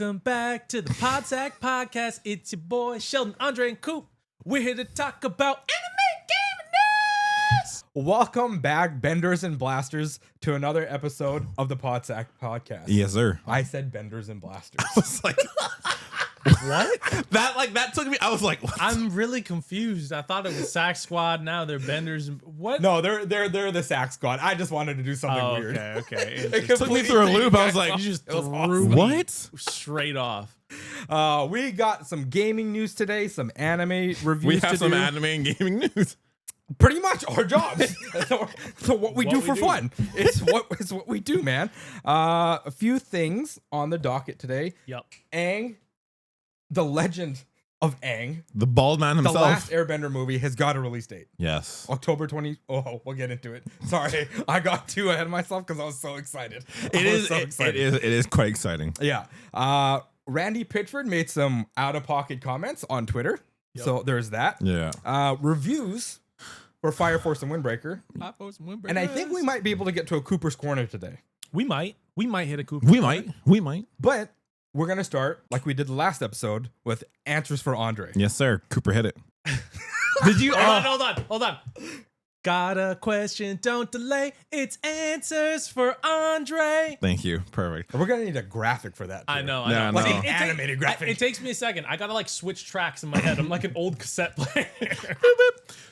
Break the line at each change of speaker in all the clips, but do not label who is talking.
Welcome back to the Podsack Podcast. It's your boy Sheldon, Andre, and Coop. We're here to talk about anime gaming news.
Welcome back, Benders and Blasters, to another episode of the Podsack Podcast.
Yes, sir.
I said Benders and Blasters.
I was like,
What?
that took me. I was like, what?
I'm really confused. I thought it was Sack Squad. Now they're Benders. And what?
No, they're the Sack Squad. I just wanted to do something
Oh,
weird.
okay.
It
took me through a loop. I was like,
You just
It was
threw
awesome.
me
What?
straight off.
We got some gaming news today, some anime reviews.
We have
to
some
do.
anime and gaming news.
Pretty much our jobs. so what we do for fun. It's what we do, man. A few things on the docket today.
Yep.
Aang, the Legend of Aang,
The bald man
the
himself.
last Airbender movie, has got a release date.
Yes.
October 20. Oh, we'll get into it. Sorry, I got too ahead of myself because I was so excited.
It is quite exciting.
Yeah. Randy Pitchford made some out-of-pocket comments on Twitter.
Yep.
So there's that.
Yeah.
Reviews for Fire Force and Windbreaker. And I think we might be able to get to a Cooper's Corner today.
We might hit a Cooper.
We might.
But we're going to start, like we did the last episode, with answers for Andre.
Yes, sir. Cooper hit it. Did you?
Hold on. Got a question, don't delay. It's answers for Andre.
Thank you. Perfect.
We're going to need a graphic for that, too.
I know.
Yeah,
Like,
no.
Animated graphic.
It takes me a second. I gotta like switch tracks in my head. I'm like an old cassette player.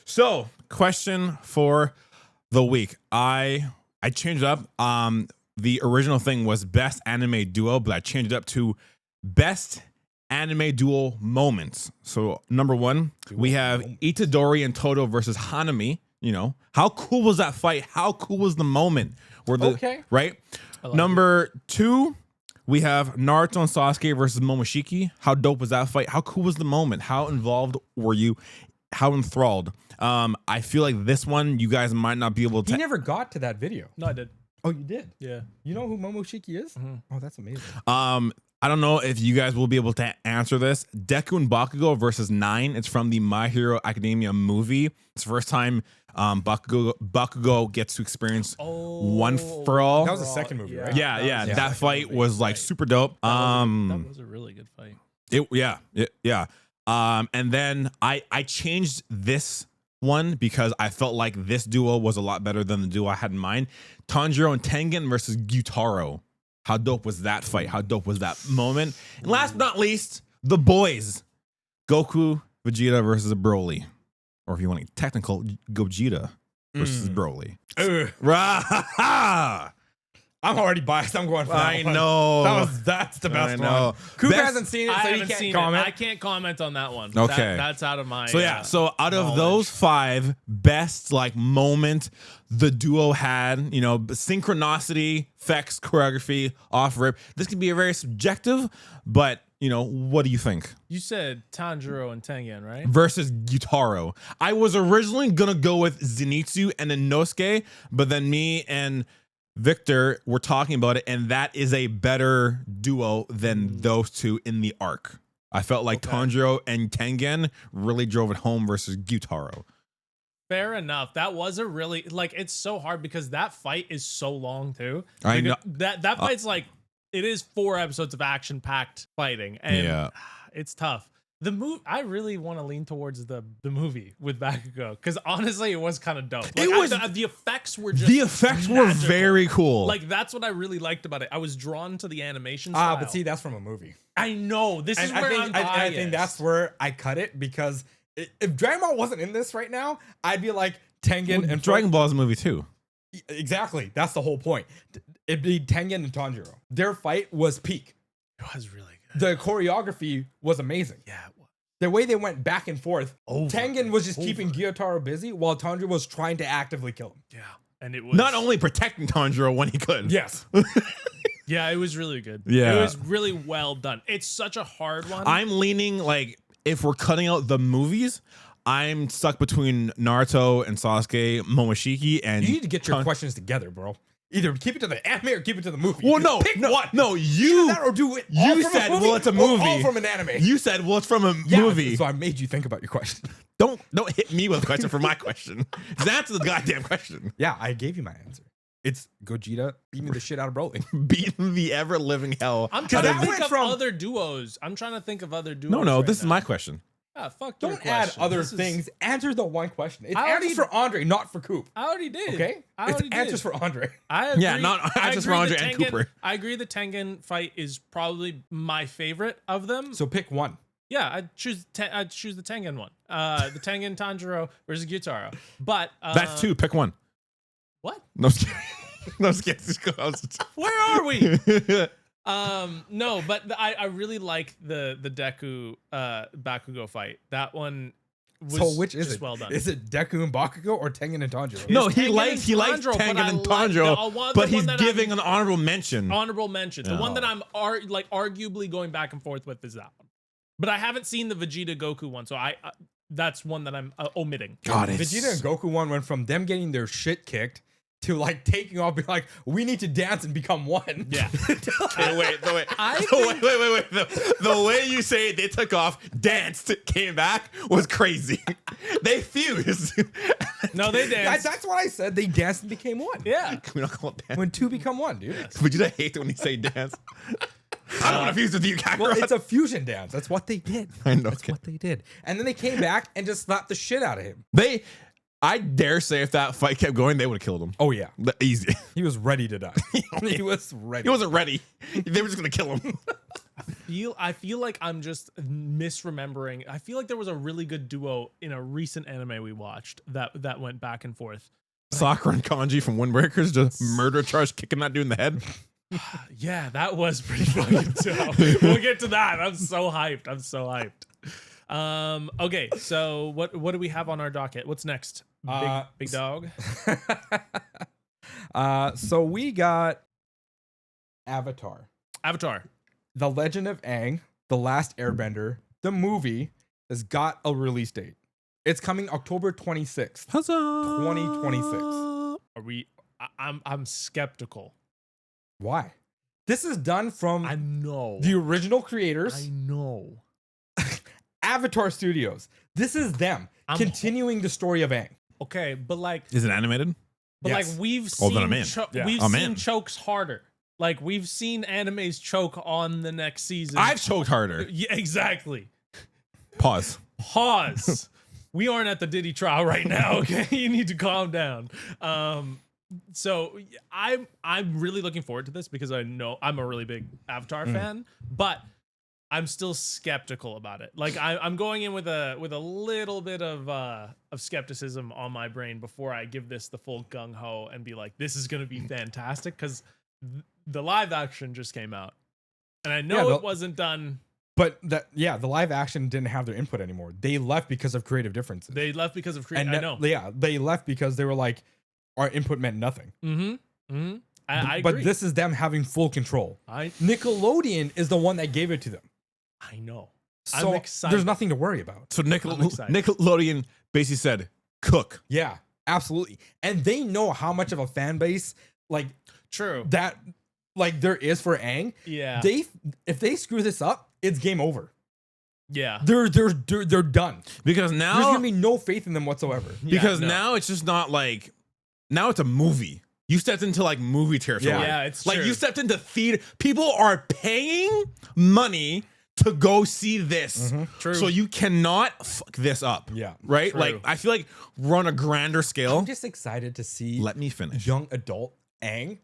So, question for the week. I changed it up. The original thing was best anime duo, but I changed it up to best anime duo moments. So, number one, we have Itadori and Toto versus Hanami. You know, how cool was that fight? How cool was the moment?
Okay.
Right? Number two, we have Naruto and Sasuke versus Momoshiki. How dope was that fight? How cool was the moment? How involved were you? How enthralled? I feel like this one, you guys might not be able to.
You never got to that video.
No, I did.
Oh, you did?
Yeah.
You know who Momoshiki is?
Mhm.
Oh, that's amazing.
I don't know if you guys will be able to answer this. Deku and Bakugo versus 9. It's from the My Hero Academia movie. It's the first time Bakugo gets to experience One for All.
That was the second movie, right?
Yeah.
was the
That
second
fight
movie.
was like super dope.
That was a really good fight.
Yeah. And then I changed this one because I felt like this duo was a lot better than the duo I had in mind. Tanjiro and Tengen versus Gyutaro. How dope was that fight? How dope was that moment? And last but not least, the boys. Goku, Vegeta versus Broly. Or if you want to get technical, Gogeta versus Broly.
Ugh.
Rah!
I'm already biased. I'm going for that
I
one.
know.
That's the best
I know.
one. Cooper
Best-
hasn't seen it,
I
so he
haven't
can't
seen
comment.
it. I can't comment on that one.
Okay.
That's out of my.
So yeah, so out of
knowledge.
those 5 best like moment the duo had, you know, synchronicity, effects, choreography, off rip. This can be a very subjective, but you know, what do you think?
You said Tanjiro and Tengen, right?
Versus Gyutaro. I was originally gonna go with Zenitsu and then Inosuke, but then me and Victor were talking about it, and that is a better duo than those two in the arc. I felt like
Okay.
Tanjiro and Tengen really drove it home versus Gyutaro.
Fair enough. That was a really like. It's so hard because that fight is so long too.
I know.
That fight's like it is 4 episodes of action packed fighting, and
Yeah.
it's tough. The move, I really want to lean towards the movie with Bakugo because honestly, it was kind of dope. Like,
It was-
the effects were just
The effects were
magical.
very cool.
Like that's what I really liked about it. I was drawn to the animation style.
But see, that's from a movie.
I know this is
And
where
I
I'm
think
biased.
that's where I cut it because if Dragon Ball wasn't in this right now, I'd be like Tengen and
Dragon Ball is a movie too.
Exactly. That's the whole point. It'd be Tengen and Tanjiro. Their fight was peak.
It was really good.
The choreography was amazing.
Yeah, it was.
The way they went back and forth.
Over
Tengen was just
and
keeping
over.
Gyutaro busy while Tanjiro was trying to actively kill him.
Yeah, and it was
Not only protecting Tanjiro when he could.
Yes.
Yeah, it was really good.
Yeah.
It was really well done. It's such a hard one.
I'm leaning like if we're cutting out the movies, I'm stuck between Naruto and Sasuke, Momoshiki, and
You need to get your questions together, bro. Either keep it to the anime or keep it to the movie.
Well, no,
Pick
no,
one.
no. You
That or do it all
you
from
said,
a movie
well, it's a
or
movie.
all from an anime.
You said, well, it's from a
Yeah,
movie.
So I made you think about your question.
Don't hit me with a question for my question. Just answer the goddamn question.
Yeah, I gave you my answer. It's Gogeta beating the shit out of Broly.
Beating the ever living hell.
I'm trying to
that
think
went
of
from-
other duos.
No, this is my question.
Ah, fuck your
Don't add
question.
other
This is-
things. Answer the one question. It's
I already-
answers for Andre, not for Coop.
I already did.
Okay?
I
It's
already
answers
did.
for Andre.
I agree.
Yeah, not
I
answers for
agree
Andre
the
and
Tengen-
Cooper.
I agree the Tengen fight is probably my favorite of them.
So pick one.
Yeah, I'd choose the Tengen one. The Tengen Tanjiro versus Gyutaro. But
That's 2. Pick one.
What?
No, I'm just kidding. No, I'm just kidding. Just go.
Where are we? No, but I really like the Deku Bakugo fight. That one was
So which is
just
it?
well done.
Is it Deku and Bakugo or Tengen and Tanjiro?
No,
It's
he
Tengen
likes
and Tanjiro, but
Tengen
I
and
like the
Tanjiro,
one
but he's
that
giving
I'm-
an honorable mention.
honorable mention. The one
Oh.
that I'm arguably going back and forth with is that one. But I haven't seen the Vegeta Goku one, so that's one that I'm omitting.
God,
Vegeta and Goku one went from them getting their shit kicked to like taking off, being like, we need to dance and become one.
Yeah.
Wait.
I
Wait. The way you say it, they took off, danced, came back was crazy. They fused.
No, they danced.
That's what I said. They danced and became one.
Yeah.
Can we not call it dance?
When two become one, dude.
Vegeta hates it when you say dance. I don't want to fuse with you, Kakarot.
Well, it's a fusion dance. That's what they did.
I know.
That's what they did. And then they came back and just slapped the shit out of him.
I dare say if that fight kept going, they would have killed him.
Oh, yeah.
Easy.
He was ready to die. He was ready.
He wasn't ready. They were just gonna kill him.
I feel like I'm just misremembering. I feel like there was a really good duo in a recent anime we watched that went back and forth.
Sakura and Kanji from Windbreakers just murder charge, kicking that dude in the head.
Yeah, that was pretty fucking dope. We'll get to that. I'm so hyped. Okay, so what do we have on our docket? What's next? Big dog.
So we got Avatar. The Legend of Aang, The Last Airbender, the movie has got a release date. It's coming October 26th.
Huzzah!
2026.
Are we? I'm skeptical.
Why? This is done from
I know.
the original creators,
I know.
Avatar Studios. This is them
I'm-
continuing the story of Aang.
Okay, but like,
Is it animated?
Yes.
we've
Oh, then
seen
I'm in.
Yeah.
we've
I'm
seen
in.
chokes harder. Like we've seen animes choke on the next season.
I've choked harder.
Yeah, exactly.
Pause.
Pause. We aren't at the Diddy trial right now, okay? You need to calm down. So I'm really looking forward to this because I know I'm a really big Avatar fan, but I'm still skeptical about it. Like I'm going in with a little bit of skepticism on my brain before I give this the full gung ho and be like, this is gonna be fantastic because the live action just came out, and I know
Yeah,
it wasn't done.
But the live action didn't have their input anymore. They left because of creative differences.
They left because of
and
I know.
Yeah, they left because they were like, our input meant nothing.
I agree.
But this is them having full control.
I
Nickelodeon is the one that gave it to them.
know.
So
I'm excited.
there's nothing to worry about.
So
I'm excited.
Nickelodeon basically said, cook.
Yeah, absolutely. And they know how much of a fan base like
True.
that like there is for Aang.
Yeah.
If they screw this up, it's game over.
Yeah.
They're done.
Because
There's
now
gonna be no faith in them whatsoever.
because
no.
now it's just not like now it's a movie. You stepped into like movie territory.
Yeah, it's
like
true.
you stepped into theater. People are paying money to go see this.
True.
So you cannot fuck this up.
Yeah.
Right?
True.
Like I feel like we're on a grander scale.
I'm just excited to see
Let me finish.
young adult Aang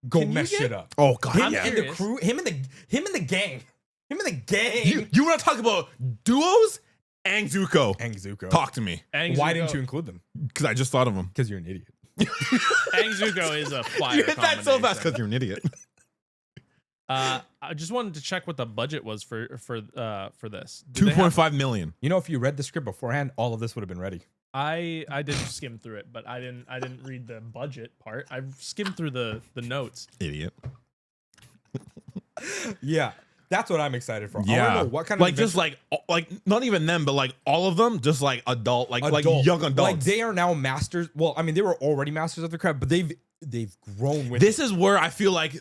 go
can you
mess
get-
shit up.
Oh god.
Him
yeah.
and the crew, him and the gang.
You want to talk about duos? Aang Zuko.
Aang Zuko.
Talk to me.
Aang
Why
Zuko-
didn't you include them?
Because I just thought of him.
Because you're an idiot.
Aang Zuko is a fire.
You hit that so fast
combination.
because you're an idiot.
I just wanted to check what the budget was for this. Did they have-
2.5 million.
You know, if you read the script beforehand, all of this would have been ready.
I did skim through it, but I didn't read the budget part. I skimmed through the notes.
Idiot.
Yeah. That's what I'm excited for. I
Yeah.
wanna know what kind of
like just like not even them, but like all of them, just like adult, like young adults.
Like they are now masters. Well, I mean, they were already masters of the craft, but they've grown with
This is where I feel like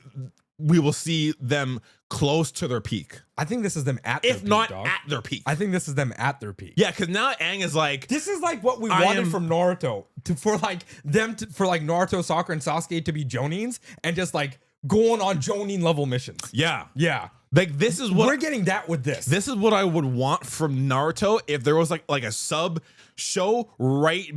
we will see them close to their peak.
I think this is them at their
If
peak,
not
dog.
at their peak.
I think this is them at their peak.
Yeah, because now Aang is like,
This is like what we wanted from Naruto for Naruto, Sakura, and Sasuke to be Jonins and just like going on Jonin level missions.
yeah.
Yeah.
Like this is what
We're getting that with this.
This is what I would want from Naruto if there was like a sub show right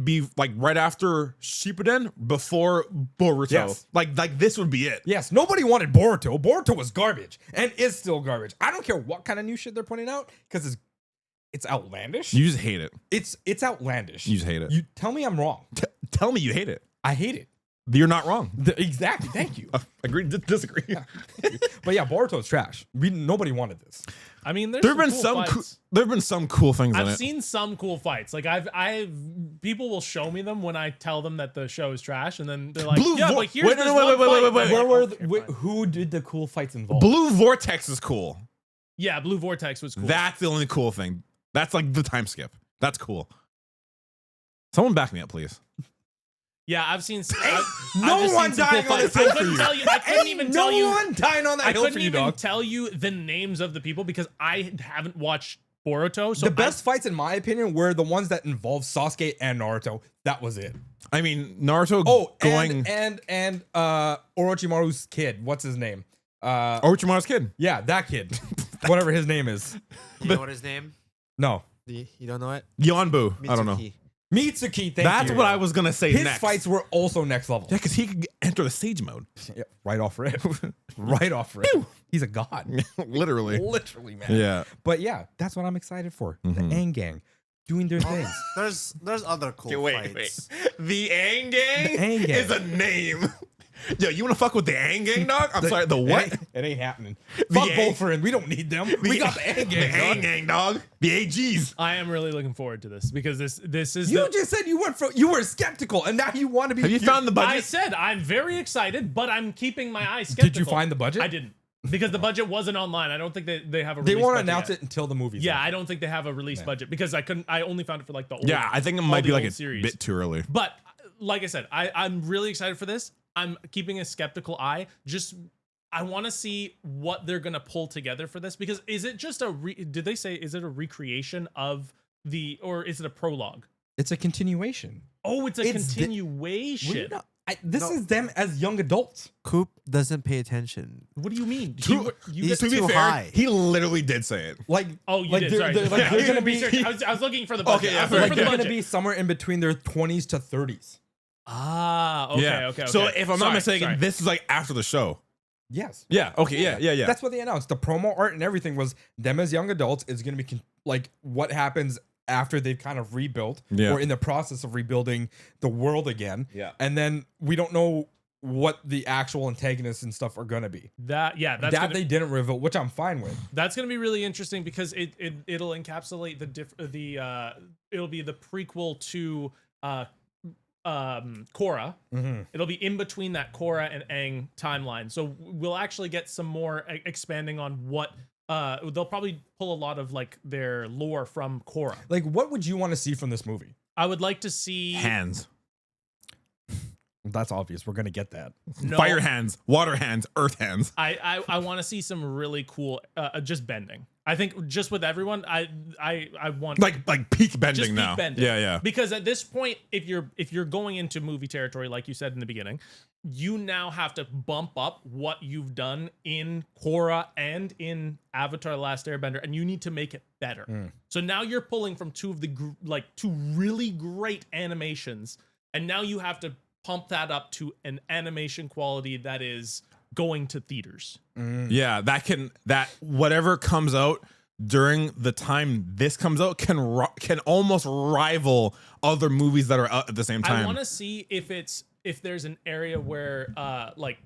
after Shippuden before Boruto.
Yes.
Like this would be it.
Yes, nobody wanted Boruto. Boruto was garbage and is still garbage. I don't care what kind of new shit they're putting out because it's outlandish.
You just hate it.
It's outlandish.
You just hate it.
You tell me I'm wrong.
Tell me you hate it.
I hate it.
You're not wrong.
Exactly. Thank you.
Agree, disagree.
But yeah, Boruto's trash. Nobody wanted this.
I mean,
There've been some cool things in it.
I've seen some cool fights. Like people will show me them when I tell them that the show is trash, and then they're like, but here's
wait,
this
no,
one fight.
wait.
Where were
fine.
who did the cool fights involve?
Blue Vortex is cool.
Yeah, Blue Vortex was cool.
That's the only cool thing. That's like the time skip. That's cool. Someone back me up, please.
Yeah, I've seen.
No one dying on this hill for you.
I couldn't even tell you.
No one dying on that hill for
couldn't
you,
even
dog.
tell you the names of the people because I haven't watched Boruto. So
The best fights, in my opinion, were the ones that involved Sasuke and Naruto. That was it.
I mean, Naruto
going and Orochimaru's kid. What's his name?
Orochimaru's kid.
Yeah, that kid. Whatever his name is.
You know what his name?
No.
You don't know it?
Yonbu. I don't know.
Mitsuki.
Mitsuki,
That's
you.
what I was gonna say
His
next.
fights were also next level.
Yeah, because he could enter the sage mode.
Yeah, right off rip. Right off rip. He's a god.
Literally.
Literally, man.
Yeah.
But yeah, that's what I'm excited for. The Aang gang doing their things.
There's other cool fights.
The Aang Gang,
The Aang Gang.
is a name. Yo, you want to fuck with the Aang Gang, dog? I'm sorry, the what?
It ain't happening.
The
Fuck
Aang-
Bullfriend. We don't need them. We got the Aang gang.
The Aang
dog.
Gang, dog. The AGs.
I am really looking forward to this because this is.
You just said you were skeptical, and now you want to be.
Have you found the budget?
I said I'm very excited, but I'm keeping my eyes skeptical.
Did you find the budget?
I didn't because the budget wasn't online. I don't think they have a.
They
release
want to
budget
announce
yet.
it until the movie's
Yeah,
out.
I don't think they have a release budget because I only found it for like the old.
Yeah, I think it
all
might
the
be like
old
a
series.
bit too early.
But like I said, I'm really excited for this. I'm keeping a skeptical eye. I want to see what they're gonna pull together for this because is it just did they say is it a recreation of or is it a prologue?
It's a continuation.
Oh, it's a continuation.
This is them as young adults.
Coop doesn't pay attention.
What do you mean?
He's
to be
too
fair,
high.
he literally did say it.
Like,
Oh, you
like
did. Sorry.
like, they're gonna be.
I was looking for the budget.
Okay, yeah,
I was
fair
looking for the
They're gonna
budget.
be somewhere in between their 20s to 30s.
Ah, okay,
Yeah.
okay.
So if I'm not mistaken,
sorry.
this is like after the show.
Yes.
Yeah. Okay. Yeah.
That's what they announced. The promo art and everything was them as young adults. Is going to be like what happens after they've kind of rebuilt or in the process of rebuilding the world again.
Yeah.
And then we don't know what the actual antagonists and stuff are going to be.
That's
They didn't reveal, which I'm fine with.
That's going to be really interesting because it'll encapsulate it'll be the prequel to Korra.
Mm-hmm.
It'll be in between that Korra and Aang timeline. So we'll actually get some more expanding on what they'll probably pull a lot of like their lore from Korra.
Like, what would you want to see from this movie?
I would like to see
Hands.
That's obvious. We're going to get that.
Fire hands, water hands, earth hands.
I want to see some really cool just bending. I think just with everyone, I want
Like peak bending
just
now.
peak bending.
Yeah.
Because at this point, if you're going into movie territory, like you said in the beginning, you now have to bump up what you've done in Korra and in Avatar: The Last Airbender, and you need to make it better. So now you're pulling from two really great animations, and now you have to pump that up to an animation quality that is going to theaters.
Yeah, that whatever comes out during the time this comes out can almost rival other movies that are out at the same time.
I want to see if there's an area where like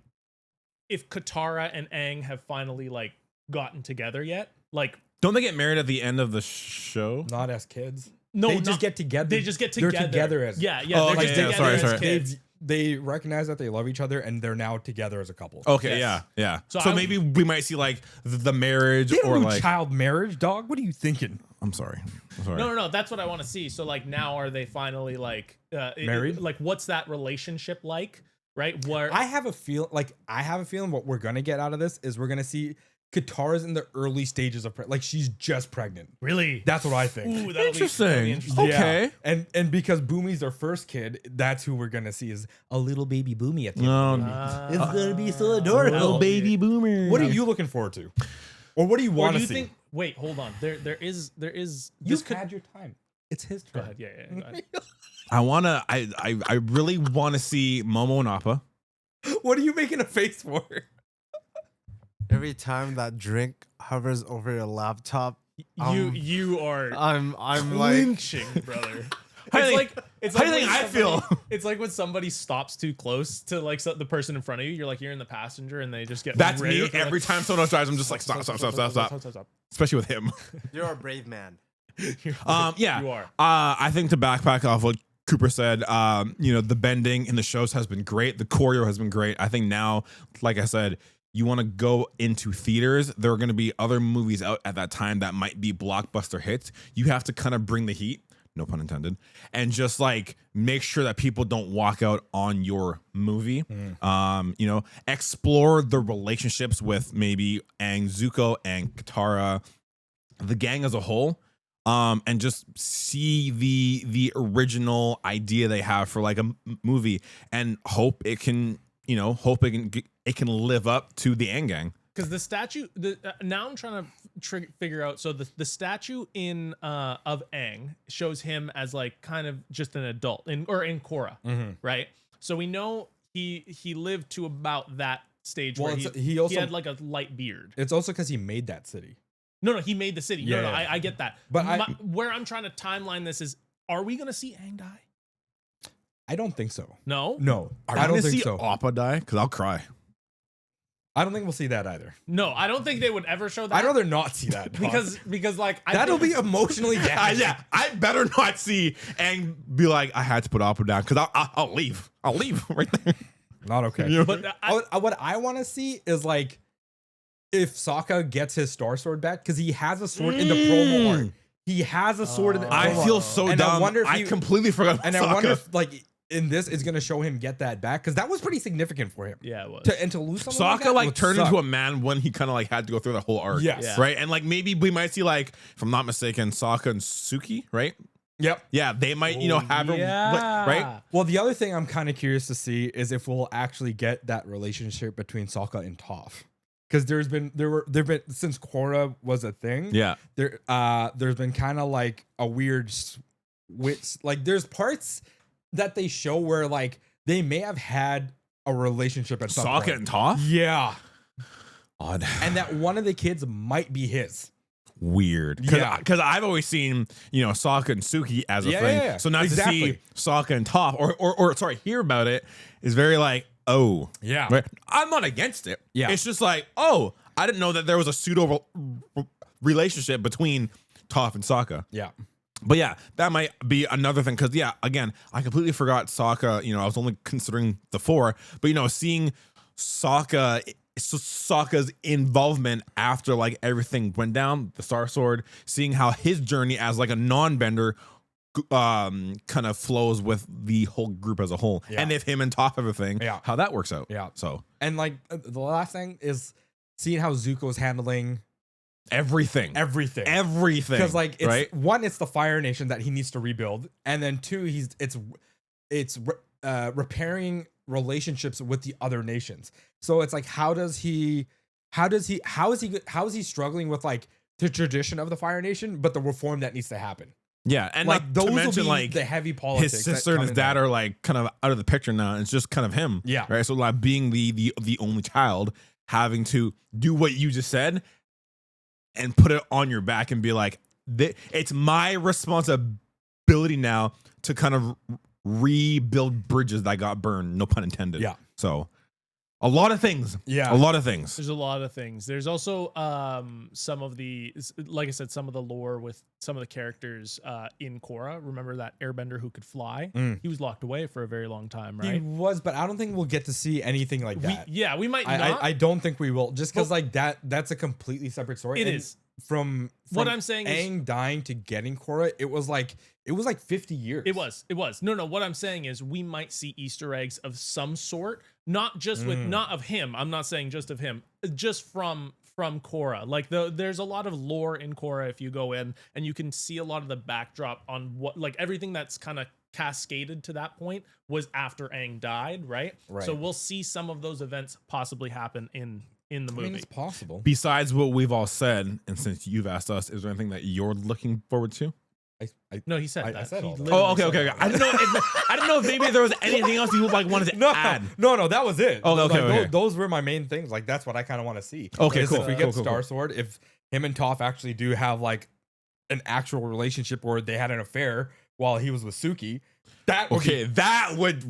if Katara and Aang have finally like gotten together yet. Like,
don't they get married at the end of the show?
Not as kids.
no,
They just get together.
They just get together.
They're together as
yeah.
Oh,
They're
okay,
just
yeah,
together
sorry.
as kids.
They recognize that they love each other and they're now together as a couple.
Okay,
Yes.
yeah.
So
So,
I-
maybe we might see like the marriage
They don't
or
do
like.
child marriage, dog. What are you thinking?
I'm sorry.
No. That's what I want to see. So like now, are they finally like
Married?
Like, what's that relationship like? right? Where
I have a feeling what we're gonna get out of this is we're gonna see Katara's in the early stages of like she's just pregnant.
really,
That's what I think.
ooh, that'll
Interesting.
be interesting.
Okay.
And because Boomy's their first kid, that's who we're gonna see is a little baby Boomy at the end of the movie. It's gonna be so adorable.
Little baby
boomer.
What are you looking forward to? Or what do you
Or
want
do
to
you
see?
think? Wait, hold on. There is.
You've had your time. It's his
Go
turn.
ahead. Yeah. Go ahead.
I really wanna see Momo and Appa.
What are you making a face for?
Every time that drink hovers over your laptop,
You are
I'm like,
clinching, brother.
How do you
It's
think
when
I feel?
somebody- It's like when somebody stops too close to like the person in front of you. You're like you're in the passenger, and they just get.
That's me
ready to,
every
like,
time someone else drives. I'm just like stop. Especially with him.
you're a brave man.
Yeah.
You are.
I think to backpack off what Cooper said, the bending in the shows has been great. The choreo has been great. I think now, like I said, you want to go into theaters. There are going to be other movies out at that time that might be blockbuster hits. You have to kind of bring the heat, no pun intended, and just like make sure that people don't walk out on your movie. Explore the relationships with maybe Aang, Zuko, and Katara, the gang as a whole. And just see the original idea they have for like a movie, and hope it can live up to the Aang gang.
Because the statue, now I'm trying to figure out. So the statue in of Aang shows him as like kind of just an adult in Korra, right? So we know he lived to about that stage where he had like a light beard.
It's also because he made that city.
No, he made the city.
Yeah,
no,
yeah.
I get that.
But
where I'm trying to timeline this is, are we gonna see Aang die?
I don't think so.
No,
I don't think so.
Appa die? Because I'll cry.
I don't think we'll see that either.
no, I don't think they would ever show that.
I'd rather not see that.
because like
that'll be emotionally damaging.
Yeah, I better not see Aang be like, I had to put Appa down because I'll leave. I'll leave right there.
Not okay.
But
What I want to see is like if Sokka gets his Star Sword back, because he has a sword in the promo art. He has a sword in the promo
I
art.
feel so
And
dumb.
I wonder if
I completely forgot about
And
Sokka.
I wonder if like in this is gonna show him get that back, because that was pretty significant for him.
yeah, it was.
To lose someone like
Sokka
that
like
would
turned
suck.
into a man when he kind of like had to go through the whole arc.
Yes.
Yeah.
Right. And like maybe we might see like, if I'm not mistaken, Sokka and Suki, right?
Yep.
Yeah, they might, have her
yeah.
right?
Well, the other thing I'm kind of curious to see is if we'll actually get that relationship between Sokka and Toph. Because there've been since Korra was a thing.
Yeah.
There's been kind of like a weird switch. Like there's parts that they show where like they may have had a relationship at some point.
Sokka and Toph?
Yeah.
Odd.
And that one of the kids might be his.
Weird.
Yeah.
Because I've always seen, Sokka and Suki as a
Yeah,
thing.
yeah.
So not
Exactly.
to see Sokka and Toph or sorry, hear about it is very like, oh.
Yeah.
Right? I'm not against it.
Yeah.
It's just like, oh, I didn't know that there was a pseudo relationship between Toph and Sokka.
Yeah.
But yeah, that might be another thing. Because yeah, again, I completely forgot Sokka. I was only considering the 4, but seeing Sokka's involvement after like everything went down, the Star Sword, seeing how his journey as like a non-bender kind of flows with the whole group as a whole,
Yeah.
and if him and Toph have a thing,
Yeah.
how that works out.
Yeah.
So
And like the last thing is seeing how Zuko's handling
everything.
everything.
Because
Because it's
right?
one, it's the Fire Nation that he needs to rebuild, and then two, it's repairing relationships with the other nations. So it's like, how is he struggling with like the tradition of the Fire Nation, but the reform that needs to happen?
Yeah, and
Like those
to
will
mention
be
like
the heavy politics.
his
that
sister and
come
his
in
dad
there.
are like kind of out of the picture now. It's just kind of him.
Yeah.
Right. So like being the only child, having to do what you just said and put it on your back and be like, it's my responsibility now to kind of rebuild bridges that got burned. No pun intended.
Yeah.
So a lot of things.
Yeah.
A lot of things.
There's a lot of things. There's also some of the, like I said, some of the lore with some of the characters in Korra. Remember that airbender who could fly? He was locked away for a very long time,
He
right?
was, but I don't think we'll get to see anything like that.
We might not.
I don't think we will, just because like that's a completely separate story.
It
And
is. what I'm saying is
Aang dying to getting Korra, it was like 50 years.
It was. No, what I'm saying is we might see Easter eggs of some sort, not just with not of him. I'm not saying just of him, just from Korra. Like there's a lot of lore in Korra if you go in and you can see a lot of the backdrop on what, like, everything that's kind of cascaded to that point was after Aang died, right? So we'll see some of those events possibly happen in the movie.
I mean, it's possible.
Besides what we've all said, and since you've asked us, is there anything that you're looking forward to?
No, he said that.
I said
He
all that.
literally
Oh, okay.
said
I didn't know if maybe there was anything else you like wanted to add.
No, that was it.
Oh,
Like,
okay.
Those were my main things. Like, that's what I kind of want to see.
Okay,
Is
cool.
If we get
Cool.
Star Sword, if him and Toph actually do have like an actual relationship where they had an affair while he was with Suki, that would be,
that would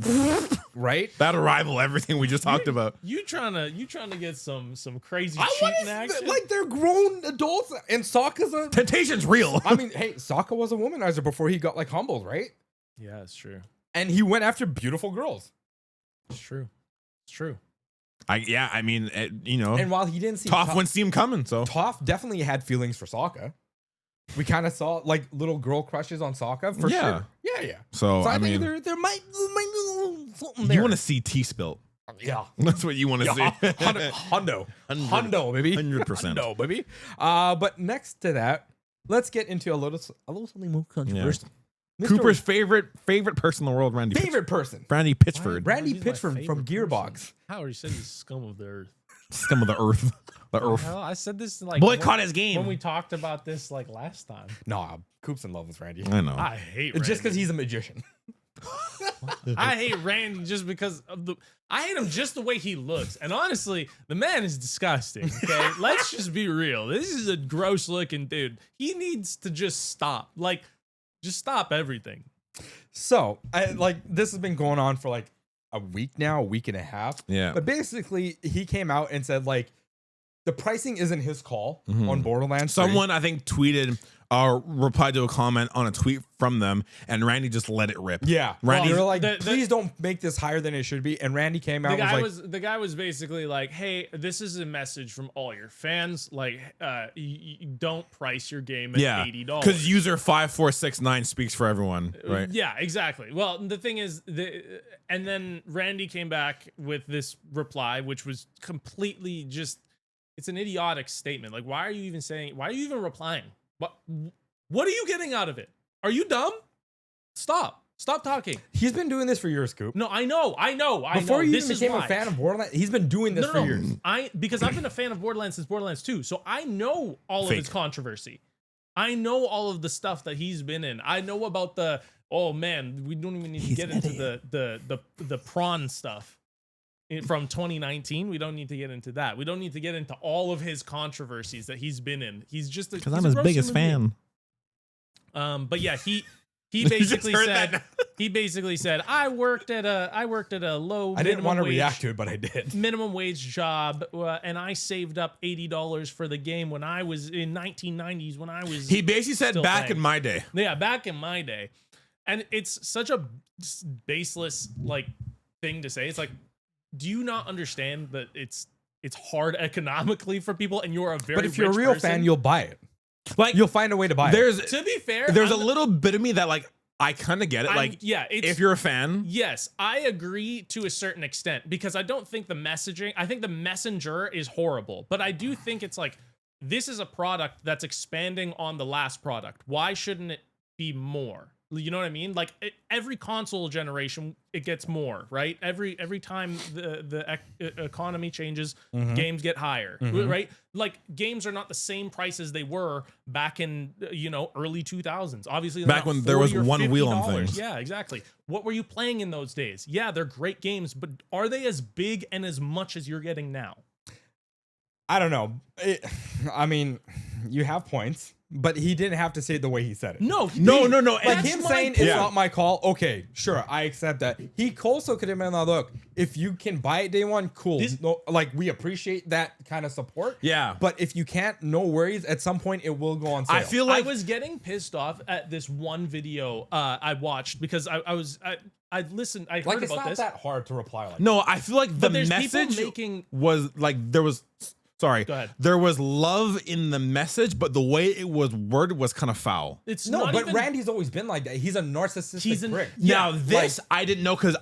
right.
that'll rival everything we just talked about.
You trying to get some crazy
I
cheating
want
action?
like they're grown adults, and Sokka's a.
Temptation's real.
I mean, hey, Sokka was a womanizer before he got like humbled, right?
Yeah, it's true.
And he went after beautiful girls.
It's true. It's true.
I mean,
And while he didn't see
Toph
Toph,
wouldn't see him coming. So
Toph definitely had feelings for Sokka. We kind of saw like little girl crushes on Sokka for
Yeah.
sure. Yeah.
So
I
I
think
mean,
there might be something there.
you want to see tea spilt.
Yeah.
That's what you want to
Yeah,
see.
Hundo, baby.
100%.
Hundo, baby. But next to that, let's get into a little something more controversial. Mr.
Cooper's favorite person in the world, Randy.
favorite person,
Randy Pitchford.
Randy
He's my
Pitchford from
favorite
Gearbox.
person. How he said he's scum of the earth.
Scum of the earth. The earth.
Hell, I said this like
Boycott his game.
when we talked about this like last time.
Nah, Coop's in love with Randy.
I know.
I hate
It's just because
Randy.
he's a magician.
I hate Randy just because of I hate him just the way he looks. And honestly, the man is disgusting. Okay, let's just be real. This is a gross looking dude. He needs to just stop. Like, just stop everything.
So, this has been going on for like a week now, a week and a half.
Yeah.
But basically, he came out and said like the pricing isn't his call on Borderlands 3.
Someone I think tweeted or replied to a comment on a tweet from them, and Randy just let it rip.
Yeah,
Randy.
they're like,
the-
please don't make this higher than it should be. And Randy came out
The guy was basically like, "Hey, this is a message from all your fans. Like, you don't price your game at $80
because user 5469 speaks for everyone, right?
Yeah, exactly. Well, the thing is, and then Randy came back with this reply, which was completely just, it's an idiotic statement. Like, why are you even replying? What are you getting out of it? Are you dumb? Stop talking.
He's been doing this for years, Coop.
No, I know.
Before you
This
even
is
became a
why.
fan of Borderlands, he's been doing this for years.
Because I've been a fan of Borderlands since Borderlands 2, so I know all of
Fake.
his controversy. I know all of the stuff that he's been in. I know about oh man, we don't even need to get into the prawn stuff from 2019. We don't need to get into that. We don't need to get into all of his controversies that he's been in. He's just
Because I'm his biggest fan.
But yeah, he
just
basically
heard
said
that.
he basically said I worked at a low.
I didn't want to
minimum
react
wage-
to it, but I did.
minimum wage job, and I saved up $80 for the game when I was in 1990s when I was
He basically said
still
back
playing.
in my day.
Yeah, back in my day. And it's such a baseless like thing to say. It's like, do you not understand that it's hard economically for people, and you're a very
But if you're a
rich
real
person?
fan, you'll buy it.
Like
You'll find a way to buy it.
there's
To be fair,
there's a
I'm-
little bit of me that like I kind of get it.
I'm-
Like
yeah, it's,
if you're a fan,
yes, I agree to a certain extent because I don't think the messaging, I think the messenger is horrible, but I do think it's like, this is a product that's expanding on the last product. Why shouldn't it be more? You know what I mean? Like every console generation, it gets more, right? Every time the economy changes, games get higher, right? Like games are not the same prices they were back in early 2000s. Obviously, they're
Back
not
when there was
$40 or
one wheel on
$50.
things.
Yeah, exactly. What were you playing in those days? Yeah, they're great games, but are they as big and as much as you're getting now?
I don't know. I mean, you have points, but he didn't have to say it the way he said it.
No.
No.
Like
That's
him
my
saying
point.
it's not my call. Okay, sure, I accept that. He also could have been like, look, if you can buy it day one, cool. We appreciate that kind of support.
Yeah.
But if you can't, no worries. At some point, it will go on sale.
I feel like
I was getting pissed off at this one video I watched because I listened. I
like
heard
it's
about
not
this.
that hard to reply like.
no. I feel like the
But there's people
message
making-
was like there was Sorry.
Go ahead.
There was love in the message, but the way it was worded was kind of foul.
It's
No,
not
but
even,
Randy's always been like that. He's a narcissistic prick.
Now this I didn't know because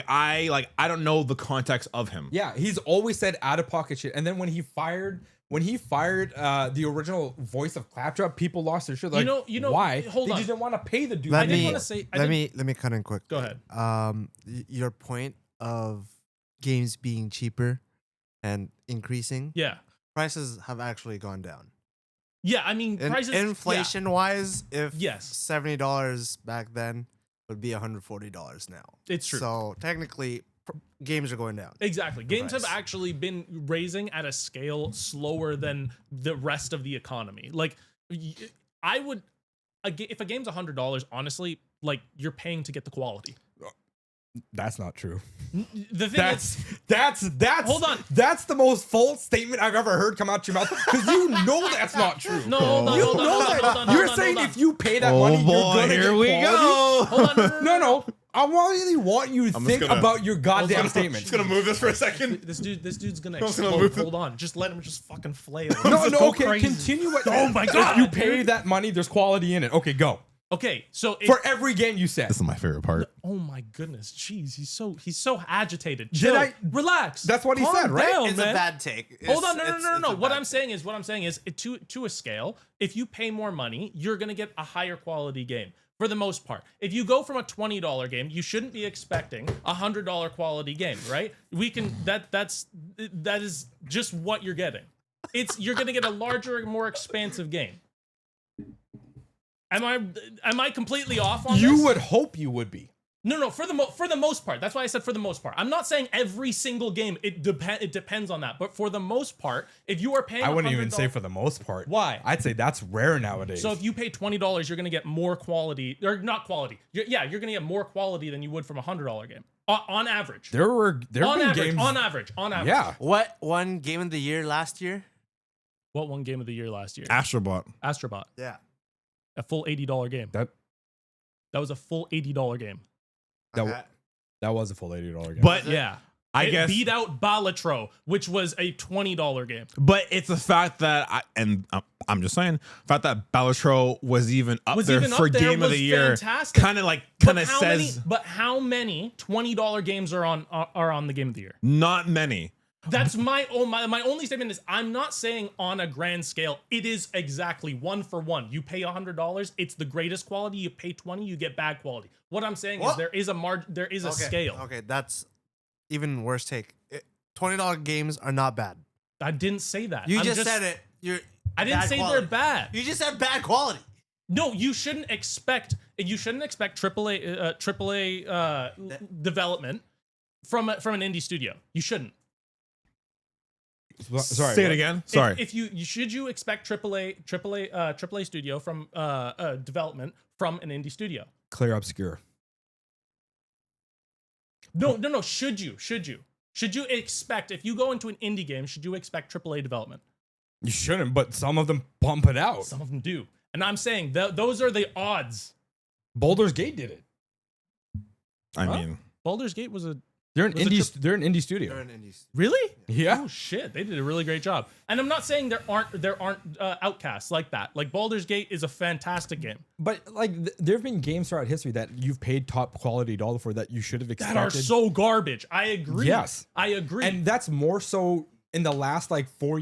I don't know the context of him.
Yeah, he's always said out of pocket shit. And then when he fired the original voice of Claptrap, people lost their shit. Like,
you know,
why?
hold
they
on.
just didn't want to pay the dude.
Let me cut in quick.
Go ahead.
Your point of games being cheaper and increasing.
Yeah.
Prices have actually gone down.
Yeah, I mean, prices.
Inflation wise, if
Yes.
$70 back then would be $140 now.
It's true.
So technically, games are going down.
Exactly. Games have
price.
actually been raising at a scale slower than the rest of the economy. Like, I would, if a game's $100, honestly, like you're paying to get the quality.
That's not true.
The thing
That's
hold on.
That's the most false statement I've ever heard come out your mouth because you know that's not true.
No, hold on,
You
hold on,
know
hold on,
that.
hold on,
You're
hold on,
saying
hold on.
if you pay that
Oh
money, you're
boy,
gonna
here
get
we
quality?
go.
Hold on.
No. I really want you to think about your goddamn statement.
Just gonna move this for a second.
This dude's gonna
gonna
explode.
move it.
Hold on. Just let him just fucking flail.
No,
Go
okay,
crazy.
continue.
Oh my God,
If you pay
dude.
that money, there's quality in it. Okay, go.
Okay, so
For every game you said.
This is my favorite part.
oh my goodness, jeez, he's so agitated.
Did
Chill.
I-
Relax.
That's what he
Calm
said, right?
down,
It's
man.
a bad take.
Hold on,
It's
no.
a
What
bad
I'm saying is to a scale, if you pay more money, you're gonna get a higher quality game for the most part. If you go from a $20 game, you shouldn't be expecting a $100 quality game, right? That is just what you're getting. You're gonna get a larger, more expansive game. Am I completely off on this?
You would hope you would be.
No, for the most part. That's why I said for the most part. I'm not saying every single game. It depends on that. But for the most part, if you are paying,
I wouldn't even
$100
say for the most part.
Why?
I'd say that's rare nowadays.
So if you pay $20, you're gonna get more quality, or not quality. You're gonna get more quality than you would from a $100 game on average.
there have been games.
On average.
Yeah.
What won Game of the Year last year?
What won game of the year last year?
Astrobot.
Astrobot,
Yeah.
a full $80 game. That was a full $80 game.
That was a full $80 game.
But
Yeah.
I
It
guess
beat out Balatro, which was a $20 game.
But it's the fact that I'm just saying, the fact that Balatro was even up there for Game of the Year,
fantastic.
kind of says
But how many $20 games are on the Game of the Year?
not many.
That's my only statement is I'm not saying on a grand scale it is exactly one for one. You pay $100, it's the greatest quality. You pay $20, you get bad quality. What I'm saying is there is a scale.
Okay, that's even worse take. $20 games are not bad.
I didn't say that.
You
I'm
just said it.
I didn't
bad
say
quality.
they're bad.
You just said bad quality.
No, you shouldn't expect AAA development from an indie studio. You shouldn't.
Sorry.
Say it again. Sorry.
If you should you expect AAA studio from development from an indie studio?
Clear obscure.
No. Should you expect, if you go into an indie game, should you expect AAA development?
You shouldn't, but some of them pump it out.
Some of them do, and I'm saying those are the odds.
Baldur's Gate did it.
I
Huh?
mean,
Baldur's Gate was a
They're an
Was it
indie. They're an indie studio.
They're an indies.
really.
Yeah.
Oh shit, they did a really great job. And I'm not saying there aren't outcasts like that. Like Baldur's Gate is a fantastic game
But like, there have been games throughout history that you've paid top quality dollar for that you should have
that
expected.
are so garbage. I agree.
Yes.
I agree.
And that's more so in the last like 4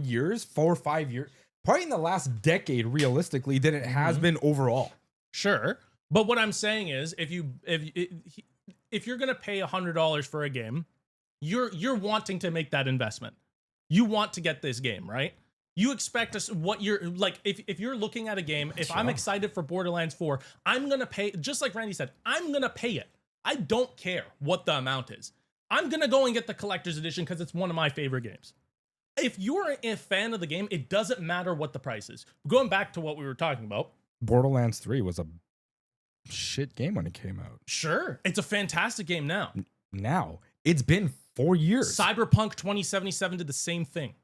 or 5 years, probably in the last decade, realistically, than it has been overall.
Sure, but what I'm saying is, if you're gonna pay $100 for a game, you're wanting to make that investment. You want to get this game, right? You expect us what you're like. If you're looking at a game, if I'm excited for Borderlands 4, I'm gonna pay. Just like Randy said, I'm gonna pay it. I don't care what the amount is. I'm gonna go and get the collector's edition because it's one of my favorite games. If you're a fan of the game, it doesn't matter what the price is. Going back to what we were talking about,
Borderlands 3 was a shit game when it came out.
sure, it's a fantastic game now.
Now, it's been 4 years.
Cyberpunk 2077 did the same thing.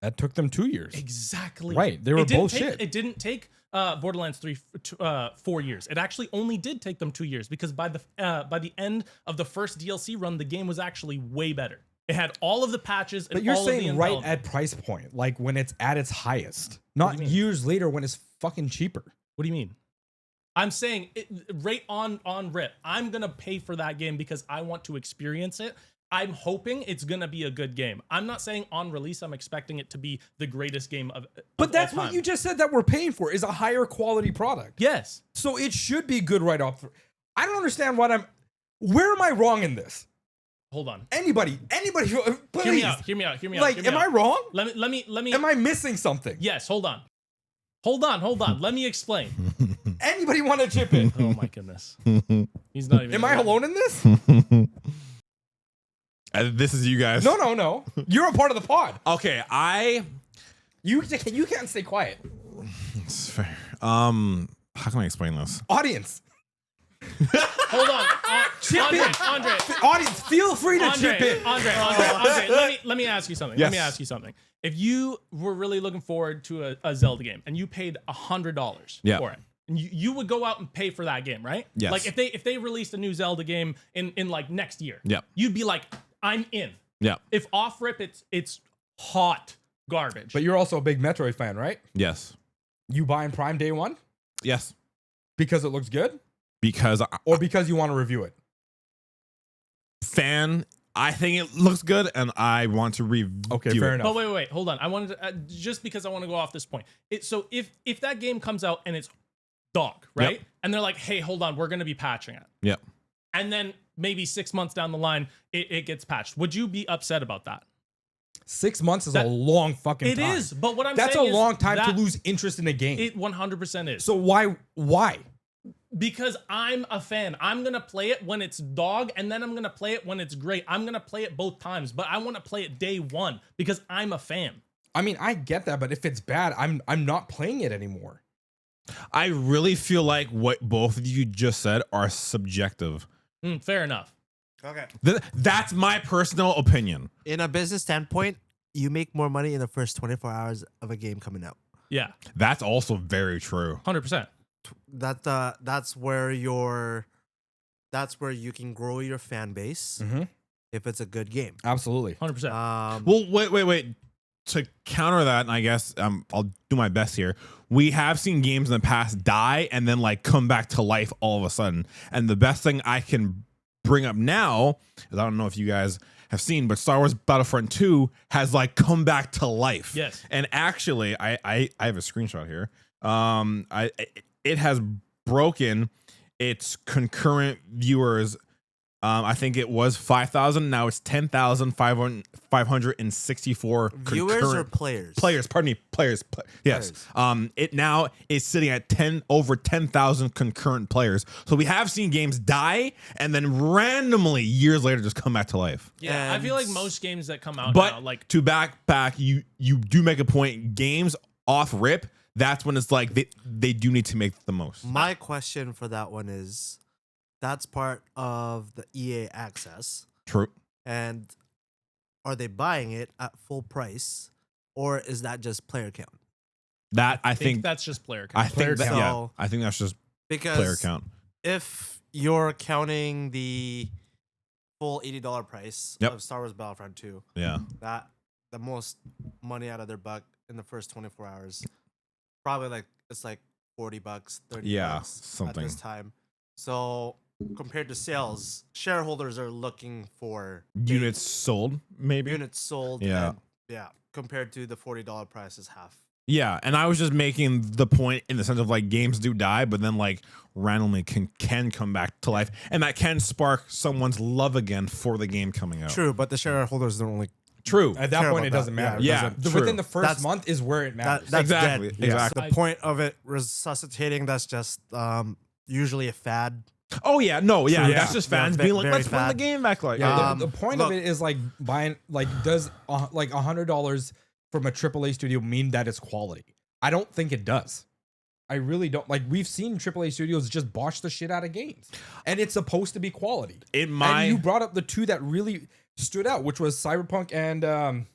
That took them 2 years.
Exactly.
Right, they were
It didn't
both
take-
shit.
It didn't take Borderlands 3 4 years. It actually only did take them 2 years because by the end of the first DLC run, the game was actually way better. It had all of the patches.
But
and
you're
all of the
saying right
envelopment.
at price point, like when it's at its highest, not
you mean?
years later when it's fucking cheaper.
What do you mean? I'm saying right on rip. I'm gonna pay for that game because I want to experience it. I'm hoping it's gonna be a good game. I'm not saying on release I'm expecting it to be the greatest game of.
But that's
all time.
what you just said that we're paying for is a higher quality product.
Yes.
So it should be good right off. I don't understand where am I wrong in this?
Hold on.
Anybody, please.
Hear me out.
Like, am I wrong?
Let me.
Am I missing something?
Yes. Hold on. Let me explain.
Anybody want to chip in?
Oh my goodness. He's not even.
Am I alone in this?
This is you guys.
No. You're a part of the pod.
Okay,
You can't stay quiet.
It's fair. How can I explain this?
Audience.
Hold on.
Chip in.
Andre.
Audience, feel free to chip in.
Andre, let me ask you something.
Yes.
Let me ask you something. If you were really looking forward to a Zelda game and you paid $100 for it, and you would go out and pay for that game, right?
Yes.
Like if they released a new Zelda game in like next year, you'd be like, I'm in.
Yeah.
If off rip it's hot garbage.
But you're also a big Metroid fan, right?
Yes.
You buying Prime day one
Yes.
because it looks good,
Because
or because you want to review it?
I think it looks good, and I want to review
Okay, fair
it.
enough.
But wait, hold on. I wanted to just because I want to go off this point. So if that game comes out and it's dog, right?
Yep.
And they're like, hey, hold on, we're gonna be patching it.
Yep.
And then maybe 6 months down the line, it gets patched. Would you be upset about that?
6 months is a long fucking
It
time.
is, but what I'm
That's
saying
a
is
long time to
that
lose interest in a game.
It 100% is.
So why?
Because I'm a fan. I'm going to play it when it's dog, and then I'm going to play it when it's great. I'm going to play it both times, but I want to play it day one because I'm a fan.
I mean, I get that, but if it's bad, I'm not playing it anymore.
I really feel like what both of you just said are subjective.
Fair enough.
Okay.
That's my personal opinion.
In a business standpoint, you make more money in the first 24 hours of a game coming out.
Yeah.
That's also very true.
100%.
That's where you can grow your fan base if it's a good game.
Absolutely.
100%.
Well, wait. To counter that, and I guess I'll do my best here. We have seen games in the past die and then like come back to life all of a sudden. And the best thing I can bring up now is I don't know if you guys have seen, but Star Wars Battlefront 2 has like come back to life.
Yes.
And actually, I have a screenshot here. It has broken its concurrent viewers. I think it was 5,000. Now it's 10,564
Viewers or players?
Players, pardon me, players. Yes. It now is sitting at over 10,000 concurrent players. So we have seen games die and then randomly years later just come back to life.
Yeah, I feel like most games that come out
But
now, like
to back, you do make a point. Games off rip, that's when it's like they do need to make the most.
My question for that one is, that's part of the EA access.
True.
And are they buying it at full price, or is that just player count?
That I think
that's just player count.
I think that,
count.
yeah, I think that's just
Because
player count.
if you're counting the full $80 price of Star Wars Battlefront 2,
Yeah.
that the most money out of their buck in the first 24 hours, probably like it's like $40, $30 at
something.
this time. So compared to sales, shareholders are looking for
Units sold, maybe.
units sold.
Yeah.
And, yeah. Compared to the $40 price is half.
Yeah, and I was just making the point in the sense of like games do die, but then like randomly can come back to life, and that can spark someone's love again for the game coming out.
True, but the shareholders don't really.
True.
At that
care
point, it
about
doesn't
that.
matter.
Yeah, true.
Within the first
That's-
month is where it matters.
That's
Exactly,
dead.
exactly.
The point of it resuscitating, that's just usually a fad.
Oh yeah, no, yeah,
True.
that's
Yeah.
just fans
Yeah,
being like,
very
let's bring the
fad.
game back. Like,
Yeah, the point
look-
of it is like buying, like, does like $100 from a AAA studio mean that it's quality? I don't think it does. I really don't. Like, we've seen AAA studios just botch the shit out of games, and it's supposed to be quality. And you brought up the two that really stood out, which was Cyberpunk and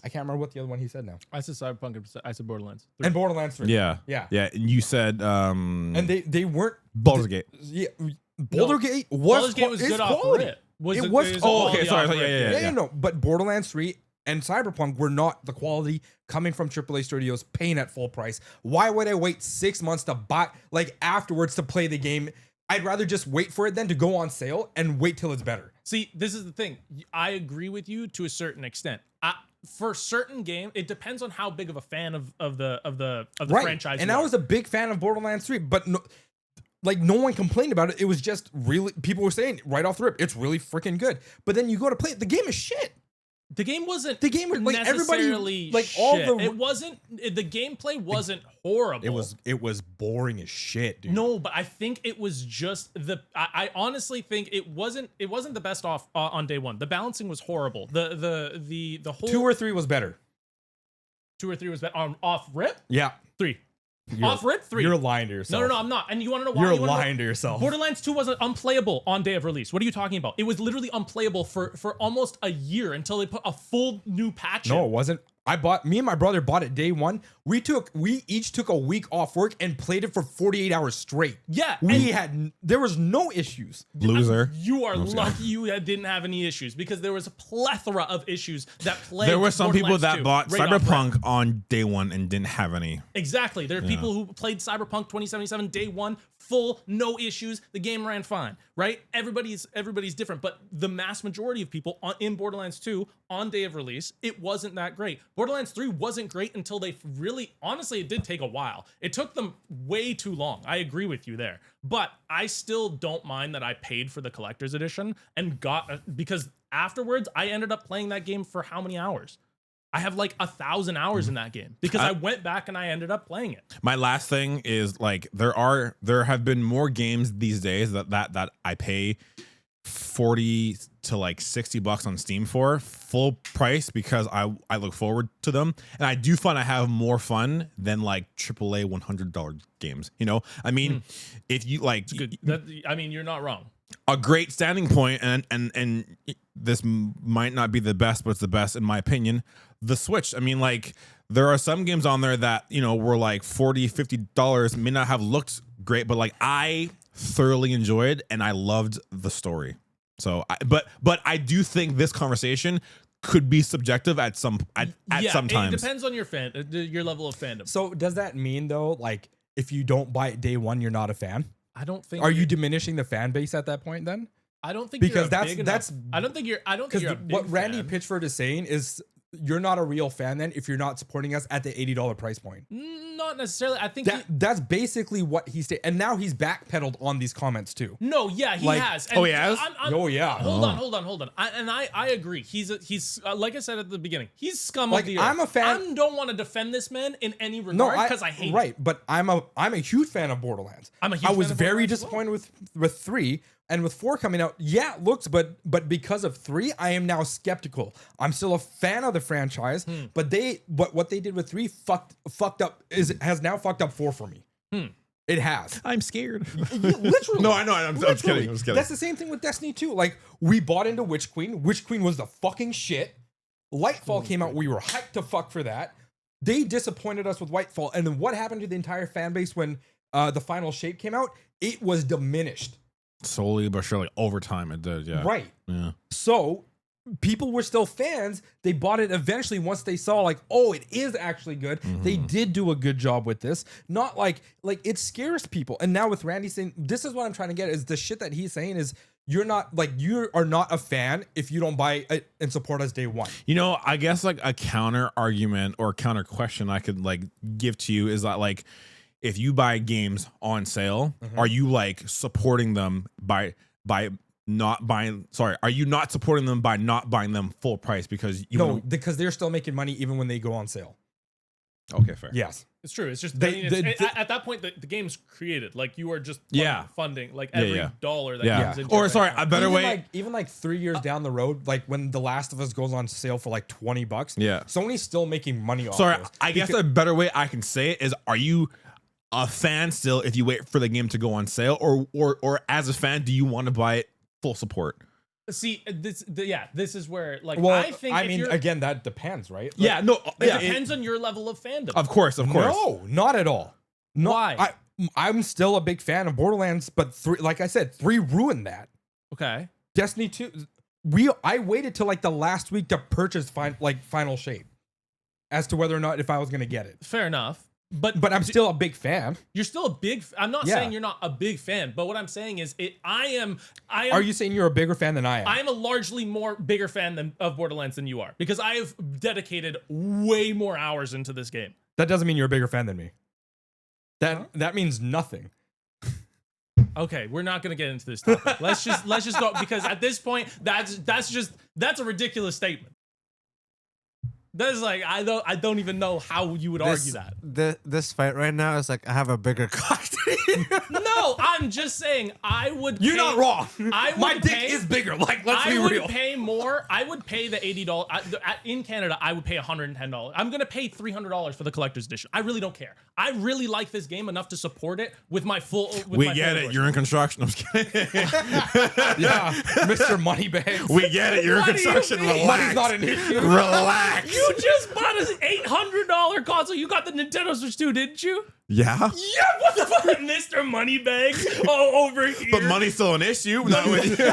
I can't remember what the other one he said now.
I said Cyberpunk and I said Borderlands.
And Borderlands 3.
yeah,
Yeah.
and you said
And they weren't
Baldur's Gate.
Yeah, Baldur's Gate was
Baldur's Gate was
is
good off
quality.
rip.
It was.
Oh, okay, sorry.
Yeah. No, but Borderlands 3 and Cyberpunk were not the quality coming from AAA studios paying at full price. Why would I wait 6 months to buy, like afterwards, to play the game? I'd rather just wait for it than to go on sale and wait till it's better.
See, this is the thing. I agree with you to a certain extent. For certain game, it depends on how big of a fan of the franchise.
And I was a big fan of Borderlands 3, but no one complained about it. It was just really, people were saying right off the rip, it's really freaking good. But then you go to play it, the game is shit.
The game wasn't.
The game was like
necessarily
everybody like
shit.
all the.
It wasn't. The gameplay wasn't horrible.
It was boring as shit, dude.
No, but I think it was just the. I honestly think it wasn't. It wasn't the best off on day one. The balancing was horrible. The whole
2 or 3 was better.
2 or 3 was better on off rip.
Yeah,
3. Off rip 3.
You're lying to yourself.
No, I'm not. And you want to know why?
You're lying to yourself.
Borderlands 2 wasn't unplayable on day of release. What are you talking about? It was literally unplayable for almost a year until they put a full new patch in.
No, it wasn't. Me and my brother bought it day one. We each took a week off work and played it for 48 hours straight.
Yeah.
There was no issues.
Loser.
You are lucky you didn't have any issues because there was a plethora of issues that plagued
There were some people
Borderlands
that
2
bought
right off rip.
Cyberpunk on day one and didn't have any.
Exactly. There are people who played Cyberpunk 2077 day one, full, no issues. The game ran fine, right? Everybody's different, but the mass majority of people in Borderlands 2 on day of release, it wasn't that great. Borderlands 3 wasn't great until they really, honestly, it did take a while. It took them way too long. I agree with you there, but I still don't mind that I paid for the collector's edition and because afterwards I ended up playing that game for how many hours? I have like 1,000 hours in that game because I went back and I ended up playing it.
My last thing is like there have been more games these days that I pay 40 to like $60 on Steam for full price because I look forward to them, and I do find I have more fun than like AAA $100 games. You know, I mean, if you like,
you're not wrong.
A great standing point, and this might not be the best, but it's the best in my opinion. The Switch. I mean, like there are some games on there that, you know, were like $40, $50, may not have looked great, but like I thoroughly enjoyed and I loved the story. So, but I do think this conversation could be subjective at some times.
It depends on your level of fandom.
So does that mean though, like if you don't buy it day one, you're not a fan?
I don't think.
Are you diminishing the fan base at that point then?
I don't think
because
that's. I don't think you're. I don't think you're a big
what Randy
fan.
Pitchford is saying is you're not a real fan then if you're not supporting us at the $80 price point.
Not necessarily. I think
that's basically what he's saying, and now he's backpedaled on these comments too.
No, yeah, he has.
And he has.
Hold on. I agree. He's like I said at the beginning. He's scum of the earth.
I'm a fan.
I don't want to defend this man in any regard because I hate him.
Right, but I'm a huge fan of Borderlands. I was very disappointed with 3. And with 4 coming out, yeah, it looks, but because of 3, I am now skeptical. I'm still a fan of the franchise, but what they did with 3 fucked up has now fucked up 4 for me. It has.
I'm scared.
Literally.
No, I know. I'm just kidding.
That's the same thing with Destiny 2. Like we bought into Witch Queen. Witch Queen was the fucking shit. Lightfall came out. We were hyped to fuck for that. They disappointed us with Lightfall, and then what happened to the entire fan base when the final shape came out? It was diminished.
Slowly but surely over time it did, yeah.
Right.
Yeah.
So people were still fans. They bought it eventually once they saw like, oh, it is actually good. They did do a good job with this. Not like it scares people. And now with Randy saying, this is what I'm trying to get is the shit that he's saying is you are not a fan if you don't buy it and support us day one.
You know, I guess like a counter argument or counter question I could like give to you is that like if you buy games on sale, are you like supporting them by not buying? Sorry, are you not supporting them by not buying them full price because
because they're still making money even when they go on sale.
Okay, fair.
Yes,
it's true. It's just at that point the game's created. Like you are just funding like every dollar that comes into.
Or sorry, a better way.
Even like 3 years down the road, like when The Last of Us goes on sale for like $20, Sony's still making money off.
Sorry, I guess a better way I can say it is: are you a fan still if you wait for the game to go on sale, or as a fan, do you want to buy it full support?
See, this is where like
I mean, again, that depends, right?
It depends on your level of fandom.
Of course.
No, not at all. No,
why?
I'm still a big fan of Borderlands, but 3, like I said, 3 ruined that.
Okay.
Destiny 2. I waited till like the last week to purchase Final Shape as to whether or not if I was gonna get it.
Fair enough. But
I'm still a big fan.
You're still a big. I'm not
Yeah.
saying you're not a big fan, but what I'm saying is, I am.
Are you saying you're a bigger fan than I am?
I am a largely more bigger fan of Borderlands than you are, because I have dedicated way more hours into this game.
That doesn't mean you're a bigger fan than me. That means nothing.
Okay, we're not gonna get into this topic. let's just go, because at this point, that's a ridiculous statement. That is like, I don't even know how you would argue that.
This fight right now is like, I have a bigger cock than you.
No, I'm just saying I would.
You're not wrong. My dick
pay,
is bigger. Like, let's be real.
I would pay more. I would pay the $80. In Canada, I would pay $110. I'm gonna pay $300 for the collector's edition. I really don't care. I really like this game enough to support it with my full.
We get it. You're in construction. I'm just kidding.
Yeah, Mr. Moneybags.
We get it. You're in
What do you
construction.
mean?
Money's
Relax.
not an issue.
Relax.
You just bought an $800 console. You got the Nintendo Switch too, didn't you?
Yeah.
Yeah, what the fuck, Mr. Moneybags? Oh, over here.
But money's still an issue. Not with you.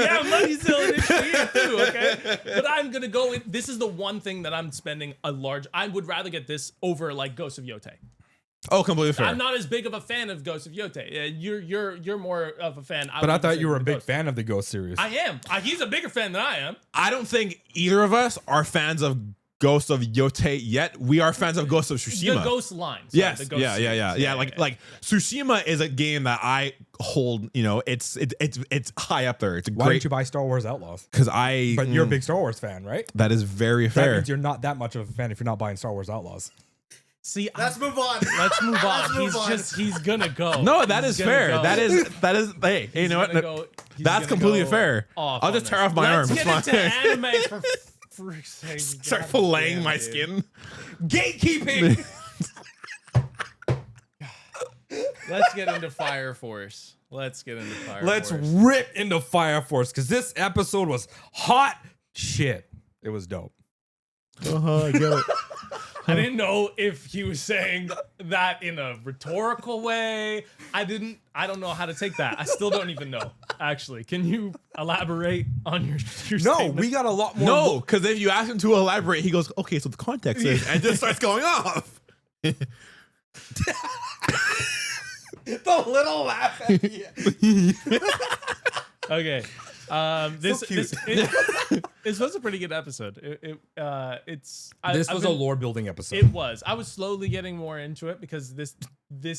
Yeah, money's still an issue here too, okay? But I'm gonna go with, this is the one thing that I'm spending I would rather get this over like Ghost of Yote.
Oh, completely fair.
I'm not as big of a fan of Ghost of Yote. You're more of a fan.
But I thought you were a big fan of the Ghost series.
I am. He's a bigger fan than I am.
I don't think either of us are fans of Ghost of Yote yet. We are fans of Ghost of Tsushima.
The Ghost line.
Yes.
The Ghost
Yeah.
series.
Like Tsushima is a game that I hold. You know, it's high up there. It's a
Why
great.
didn't you buy Star Wars Outlaws?
Because
But you're a big Star Wars fan, right?
That is very
That
fair.
means you're not that much of a fan if you're not buying Star Wars Outlaws.
See,
Let's move on.
let's move on.
Let's move on.
He's gonna go.
No, that
He's
is
gonna
fair.
go.
That is. Hey, you know what?
Gonna go- he's
That's
gonna
completely
go
fair.
off
I'll
on
just tear
this.
off my arm.
Let's
It's
get into
fine.
anime for frick's sake.
Start
God
filleting
damn,
my
dude.
skin.
Gatekeeping.
Let's get into Fire Force. Let's
Let's rip into Fire Force because this episode was hot shit. It was dope.
I get it.
I didn't know if he was saying that in a rhetorical way. I don't know how to take that. I still don't even know. Actually, can you elaborate on your
No,
statement?
we got a lot more.
No, because if you ask him to elaborate, he goes, "Okay, so the context is," and just starts going off.
The little laugh at the end.
Okay. This
cute.
this was a pretty good episode. This
This was a lore building episode.
It was. I was slowly getting more into it because this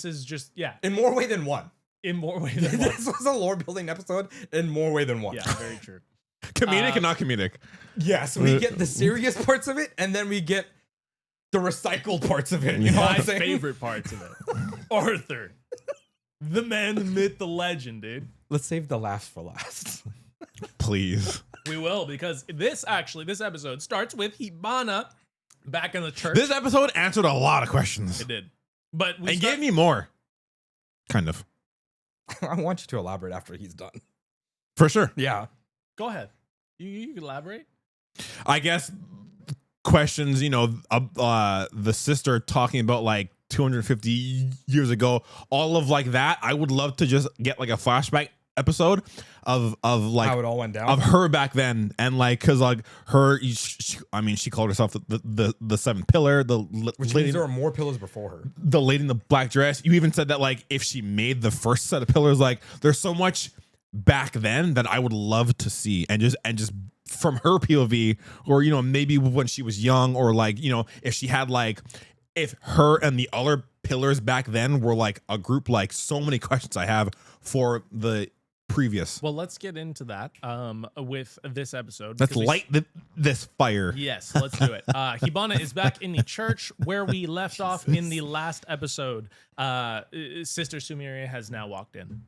is just
In more way than one.
in more ways than one.
This was a lore building episode in more way than one.
Yeah, very true.
Comedic and not comedic.
Yes, we get the serious parts of it, and then we get the recycled parts of it. You know what
My
I'm saying?
favorite parts of it. Arthur, the man, the myth, the legend, dude.
Let's save the laughs for last.
Please.
We will, because this episode starts with Hibana back in the church.
This episode answered a lot of questions
It did, but
and gave me more. Kind of.
I want you to elaborate after he's done.
For sure.
Yeah.
Go ahead. You can elaborate.
I guess questions, you know, the sister talking about like 250 years ago, all of like that. I would love to just get like a flashback episode of like
How it all went down.
of her back then, and like because like her, she called herself the seventh pillar,
Which
lady,
means there are more pillars before her.
the lady in the black dress. You even said that like if she made the first set of pillars, like there's so much back then that I would love to see, and just from her POV, or you know maybe when she was young, or like you know if she had like if her and the other pillars back then were like a group. Like so many questions I have for the previous.
Well, let's get into that with this episode.
Let's
because
light this fire.
Yes, let's do it. Hibana is back in the church where we left off in the last episode. Sister Sumire has now walked in.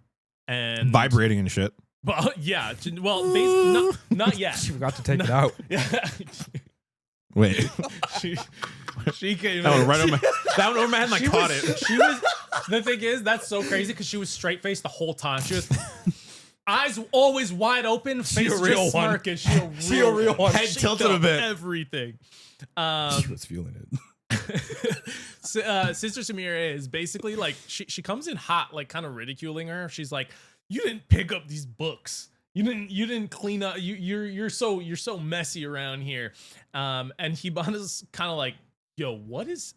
And
Vibrating and shit.
Well, yeah. Well, not yet.
She forgot to take it out.
Yeah.
Wait.
She came
That
in.
one right on my over my head and I caught it.
She was. The thing is, that's so crazy because she was straight faced the whole time. She was eyes always wide open, face
a real
just
one.
smirking. She a real one.
Head
She
tilted
got
a bit.
Everything.
She was feeling it.
Sister Samira is basically like she comes in hot, like kind of ridiculing her. She's like, "You didn't pick up these books. You didn't clean up. You're so messy around here. And Hibana's kind of like, yo, what is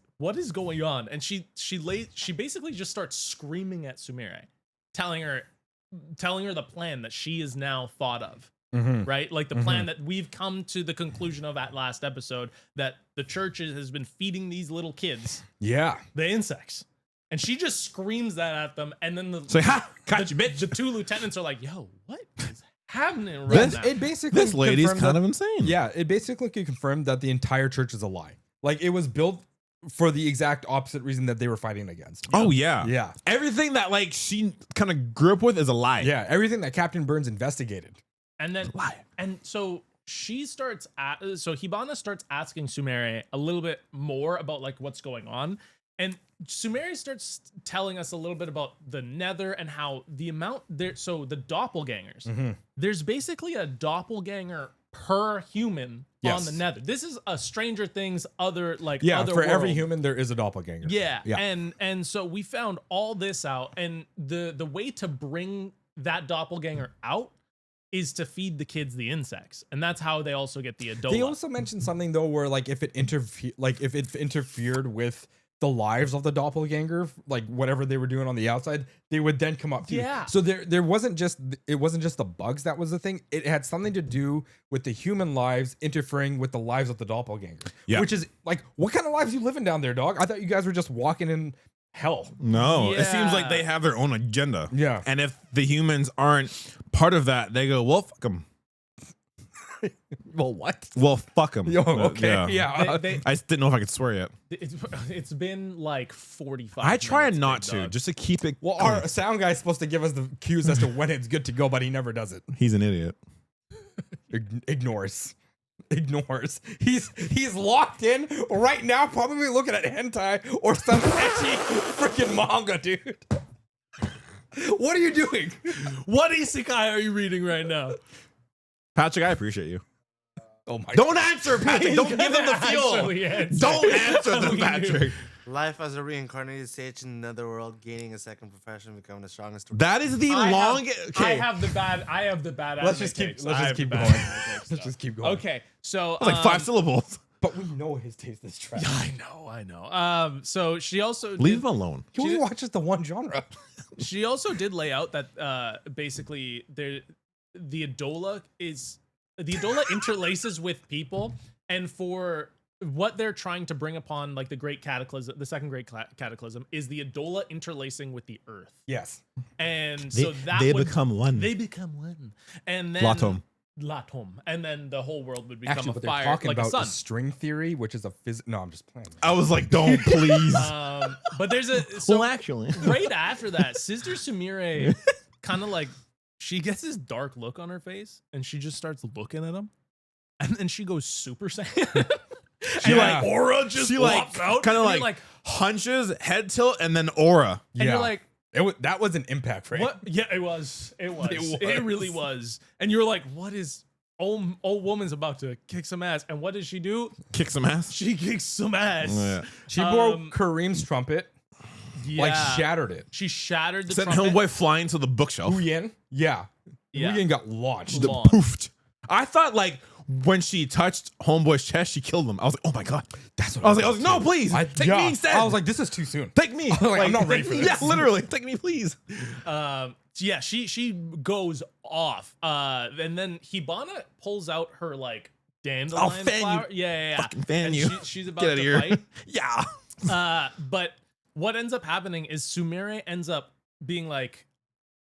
going on? And she basically just starts screaming at Sumire, telling her the plan that she is now thought of. Right? Like the plan that we've come to the conclusion of at last episode, that the church has been feeding these little kids.
Yeah.
The insects. And she just screams that at them. And then
Got you, bitch.
the two lieutenants are like, yo, what is happening right now?
It basically
This lady's kind of insane.
Yeah, it basically confirmed that the entire church is a lie. Like it was built for the exact opposite reason that they were fighting against.
Oh yeah.
Yeah.
Everything that like she kind of grew up with is a lie.
Yeah, everything that Captain Burns investigated.
And then,
Lie.
and so Hibana starts asking Sumire a little bit more about like what's going on. And Sumire starts telling us a little bit about the Nether and how the amount there. So the doppelgangers, there's basically a doppelganger per human on the Nether. This is a Stranger Things other
for every
world.
human there is a doppelganger.
Yeah. And so we found all this out, and the way to bring that doppelganger out is to feed the kids the insects, and that's how they also get the Adola.
They also mentioned something though, where like if it interfered with the lives of the doppelganger, like whatever they were doing on the outside, they would then come up to you. So it wasn't just the bugs that was the thing. It had something to do with the human lives interfering with the lives of the doppelganger.
Yeah.
Which is like, what kind of lives you living down there, dog? I thought you guys were just walking in hell.
No,
Yeah.
it seems like they have their own agenda.
Yeah.
And if the humans aren't part of that, they go, well, fuck them.
Well, what?
Well, fuck them.
Yo, okay. Yeah.
I just didn't know if I could swear yet.
It's been like 45
I try
minutes,
not
big
to,
dog.
just to keep it.
Well, our sound guy's supposed to give us the cues as to when it's good to go, but he never does it.
He's an idiot.
Ignores. He's locked in right now, probably looking at hentai or some edgy freaking manga, dude. What are you doing?
What isekai are you reading right now?
Patrick, I appreciate you.
Oh my!
Don't answer, Patrick. Don't give them the
Actually
fuel.
answer.
Don't answer them,
We knew.
Patrick.
Life as a reincarnated sage in another world, gaining a second profession, becoming the strongest.
That is the
I
longest.
have the bad.
Let's just keep going. Let's just keep going.
Okay, so
Like 5 syllables.
But we know his taste is trash.
I know. So she also
Leave him alone.
He only watches the one genre.
She also did lay out that basically the Adola interlaces with people, and for what they're trying to bring upon, like the great cataclysm, the second great cataclysm, is the Adola interlacing with the earth.
Yes.
And
They-
so that
they
would
become one.
They become one, and then Latom, and then the whole world would become
Actually,
a
what they're
fire,
talking
like a
about
sun.
is string theory, which is a No, I'm just playing.
I was like, don't, please.
But there's a so
actually.
right after that, Sister Sumire kind of like, she gets this dark look on her face, and she just starts looking at him, and then she goes Super Saiyan.
She
And,
like
aura just
she
pops
like
out,
kind of
and you're
like hunches, head tilt, and then aura.
and you're like,
that was an impact frame.
what? Yeah, it was. It really was. And you're like, what is? Old woman's about to kick some ass, and what does she do?
Kick some ass.
She kicks some ass.
Yeah.
She broke Kareem's trumpet, like
Yeah.
shattered it.
She shattered the
Sent
trumpet.
Homeboy flying to the bookshelf.
Huyen, yeah. Huyen got launched.
Launched.
Poofed. I thought like when she touched Homeboy's chest, she killed him. I was like, oh my god.
That's what
I was like, no, please. Take me instead.
I was like, this is too soon.
take me.
like, I'm not ready for this.
Yeah, literally. Take me, please.
Yeah, she goes off. And then Hibana pulls out her like dandelion
fan you.
flower. Yeah.
Fucking fan
And
you.
she's about
Get out of
to
here.
fight.
Yeah.
But what ends up happening is Sumire ends up being like,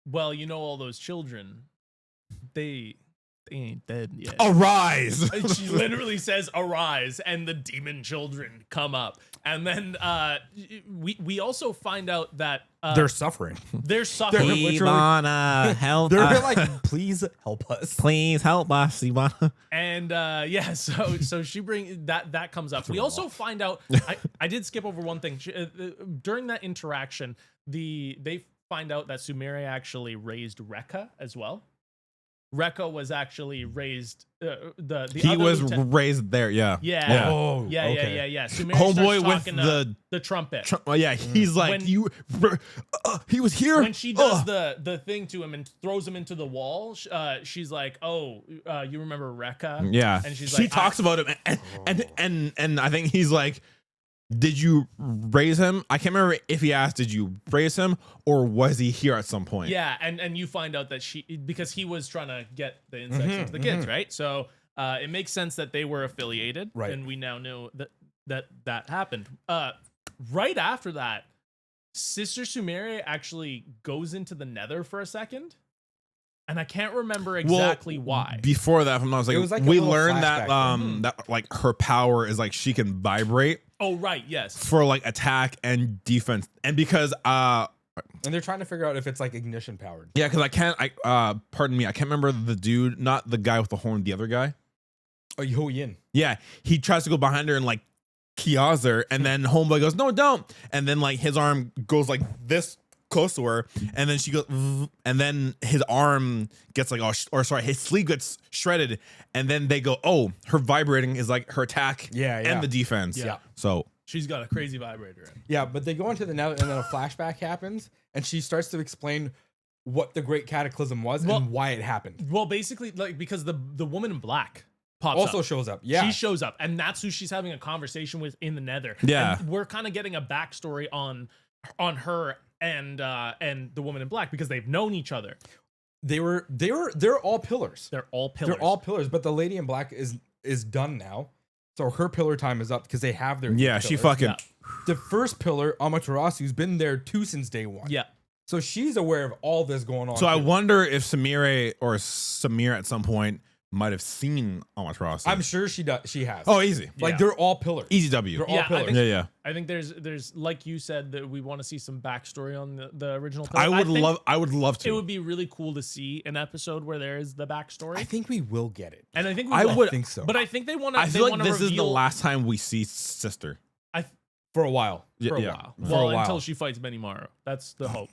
well, you know, all those children, they ain't dead yet.
Arise.
She literally says arise, and the demon children come up. And then we also find out that
They're suffering.
they're suffering.
They're literally-
Ivana, help
They're
us.
like, please help us.
Please help us, Ivana.
And yeah, so she bring that comes up. We also find out. I did skip over one thing. During that interaction, they find out that Sumire actually raised Rekka as well. Rekka was actually raised.
He
other
was
lieutenant-
raised there. Yeah.
Yeah.
Oh,
yeah,
okay.
yeah. Sumeri
Homeboy
starts
with
talking to the trumpet.
Yeah, he's like
When-
he was here
When she does the thing to him and throws him into the wall, she's like, "Oh, you remember Rekka?"
Yeah,
and
she talks about him, and I think he's like, "Did you raise him?" I can't remember if he asked, "Did you raise him?" or was he here at some point.
Yeah, and you find out that because he was trying to get the insects into the kids, right? So it makes sense that they were affiliated,
right?
And we now know that happened. Right after that, Sister Sumeri actually goes into the Nether for a second. And I can't remember exactly why.
Before that, from I was like,
It was like a
we
little
learned that
flashback.
that like her power is like she can vibrate
Oh, right, yes.
for like attack and defense, and because
And they're trying to figure out if it's like ignition powered.
yeah, because pardon me, I can't remember the dude, not the guy with the horn, the other guy.
Oh, Yo Yin.
Yeah, he tries to go behind her and like kiosk her, and then homeboy goes, "No, don't!" And then like his arm goes like this close to her, and then she goes, and then his arm gets like, his sleeve gets shredded, and then they go, "Oh, her vibrating is like her attack, and the defense."
Yeah.
So
She's got a crazy vibrator.
Yeah, but they go into the Nether, and then a flashback happens, and she starts to explain what the Great Cataclysm was and why it happened.
Well, basically, like because the woman in black pops
Also
up.
shows up. Yeah,
She shows up, and that's who she's having a conversation with in the Nether.
Yeah.
And we're kind of getting a backstory on her and the woman in black because they've known each other.
they're all pillars.
They're all pillars.
They're all pillars, but the lady in black is done now. So her pillar time is up because they have their
she
pillars.
fucking
Yeah.
The first pillar, Amaterasu's been there too since day one.
Yeah.
So she's aware of all this going on.
So I
too.
wonder if Samir at some point might have seen Amaterasu.
I'm sure she does. She has.
Oh, easy.
Like
Yeah.
they're all pillars.
Easy W.
They're all
Yeah, I
pillars.
think-
Yeah.
I think there's like you said that we want to see some backstory on the original.
I would
think
love to.
It would be really cool to see an episode where there is the backstory.
I think we will get it.
And I think
I would
think so.
But I think they want to.
I feel like this is the last time we see Sister.
For a while.
For a
Yeah.
while.
For
Well,
a while.
until she fights Benimaru. That's the hope.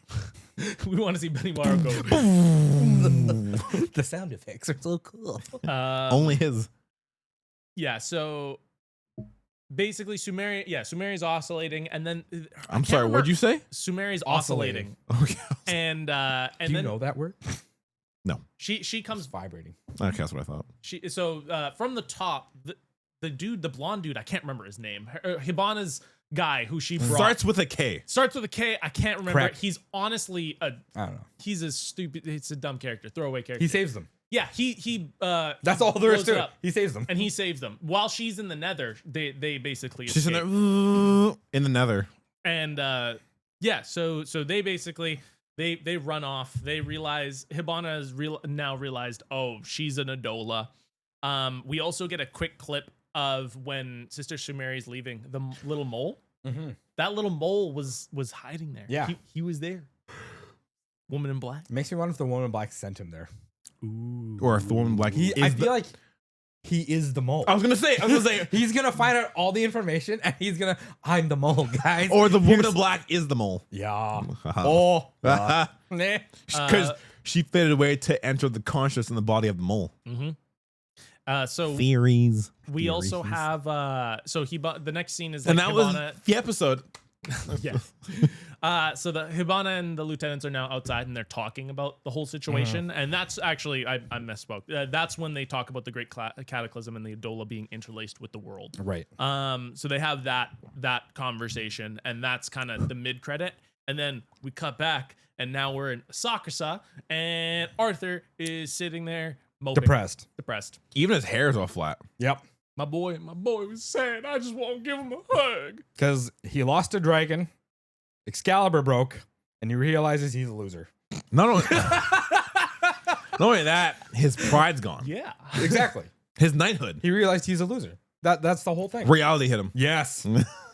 We want to see Benimaru go.
The sound effects are so cool.
Only his.
Yeah. So basically, Sumeri's oscillating, and then
I'm sorry. What'd you say?
Sumeri's oscillating,
Okay.
and
Do you
then
know that word?
she
It's
comes.
vibrating.
Okay, that's what I thought.
From the top, the dude, the blonde dude, I can't remember his name. Hibana's guy who she brought
Starts with a K.
starts with a K. I can't remember.
Correct.
He's honestly
I don't know.
he's a stupid. It's a dumb character, throwaway character.
He saves them.
Yeah, he
That's all there is
blows
to
it
it.
up,
He saves them.
and he saves them while she's in the Nether. They basically
She's in
escape.
in the Nether.
And so they basically they run off. They realize Hibana has now realized, oh, she's an Adola. We also get a quick clip of when Sister Sumeri's leaving the little mole.
Mm-hmm.
That little mole was hiding there.
Yeah.
he was there. Woman in black.
Makes me wonder if the woman in black sent him there.
Ooh.
Or if the woman black
I feel like he is the mole.
I was gonna say.
He's gonna find out all the information and he's gonna, I'm the mole, guys.
Or the woman in black is the mole.
Yeah. Oh. Nah.
Because she faded away to enter the conscious in the body of the mole.
So
Theories.
we also have the next scene is like
And that was
Hibana.
the episode.
Yeah. So the Hibana and the lieutenants are now outside and they're talking about the whole situation. And that's actually, I misspoke. That's when they talk about the Great Cataclysm and the Adola being interlaced with the world.
Right.
So they have that conversation, and that's kind of the mid credit. And then we cut back, and now we're in Sakusa, and Arthur is sitting there moping.
Depressed.
Even his hair is all flat.
Yep.
My boy was sad. I just want to give him a hug.
Because he lost a dragon, Excalibur broke, and he realizes he's a loser.
Not only that, his pride's gone.
Yeah.
Exactly.
His knighthood.
He realized he's a loser. That's the whole thing.
Reality hit him.
Yes.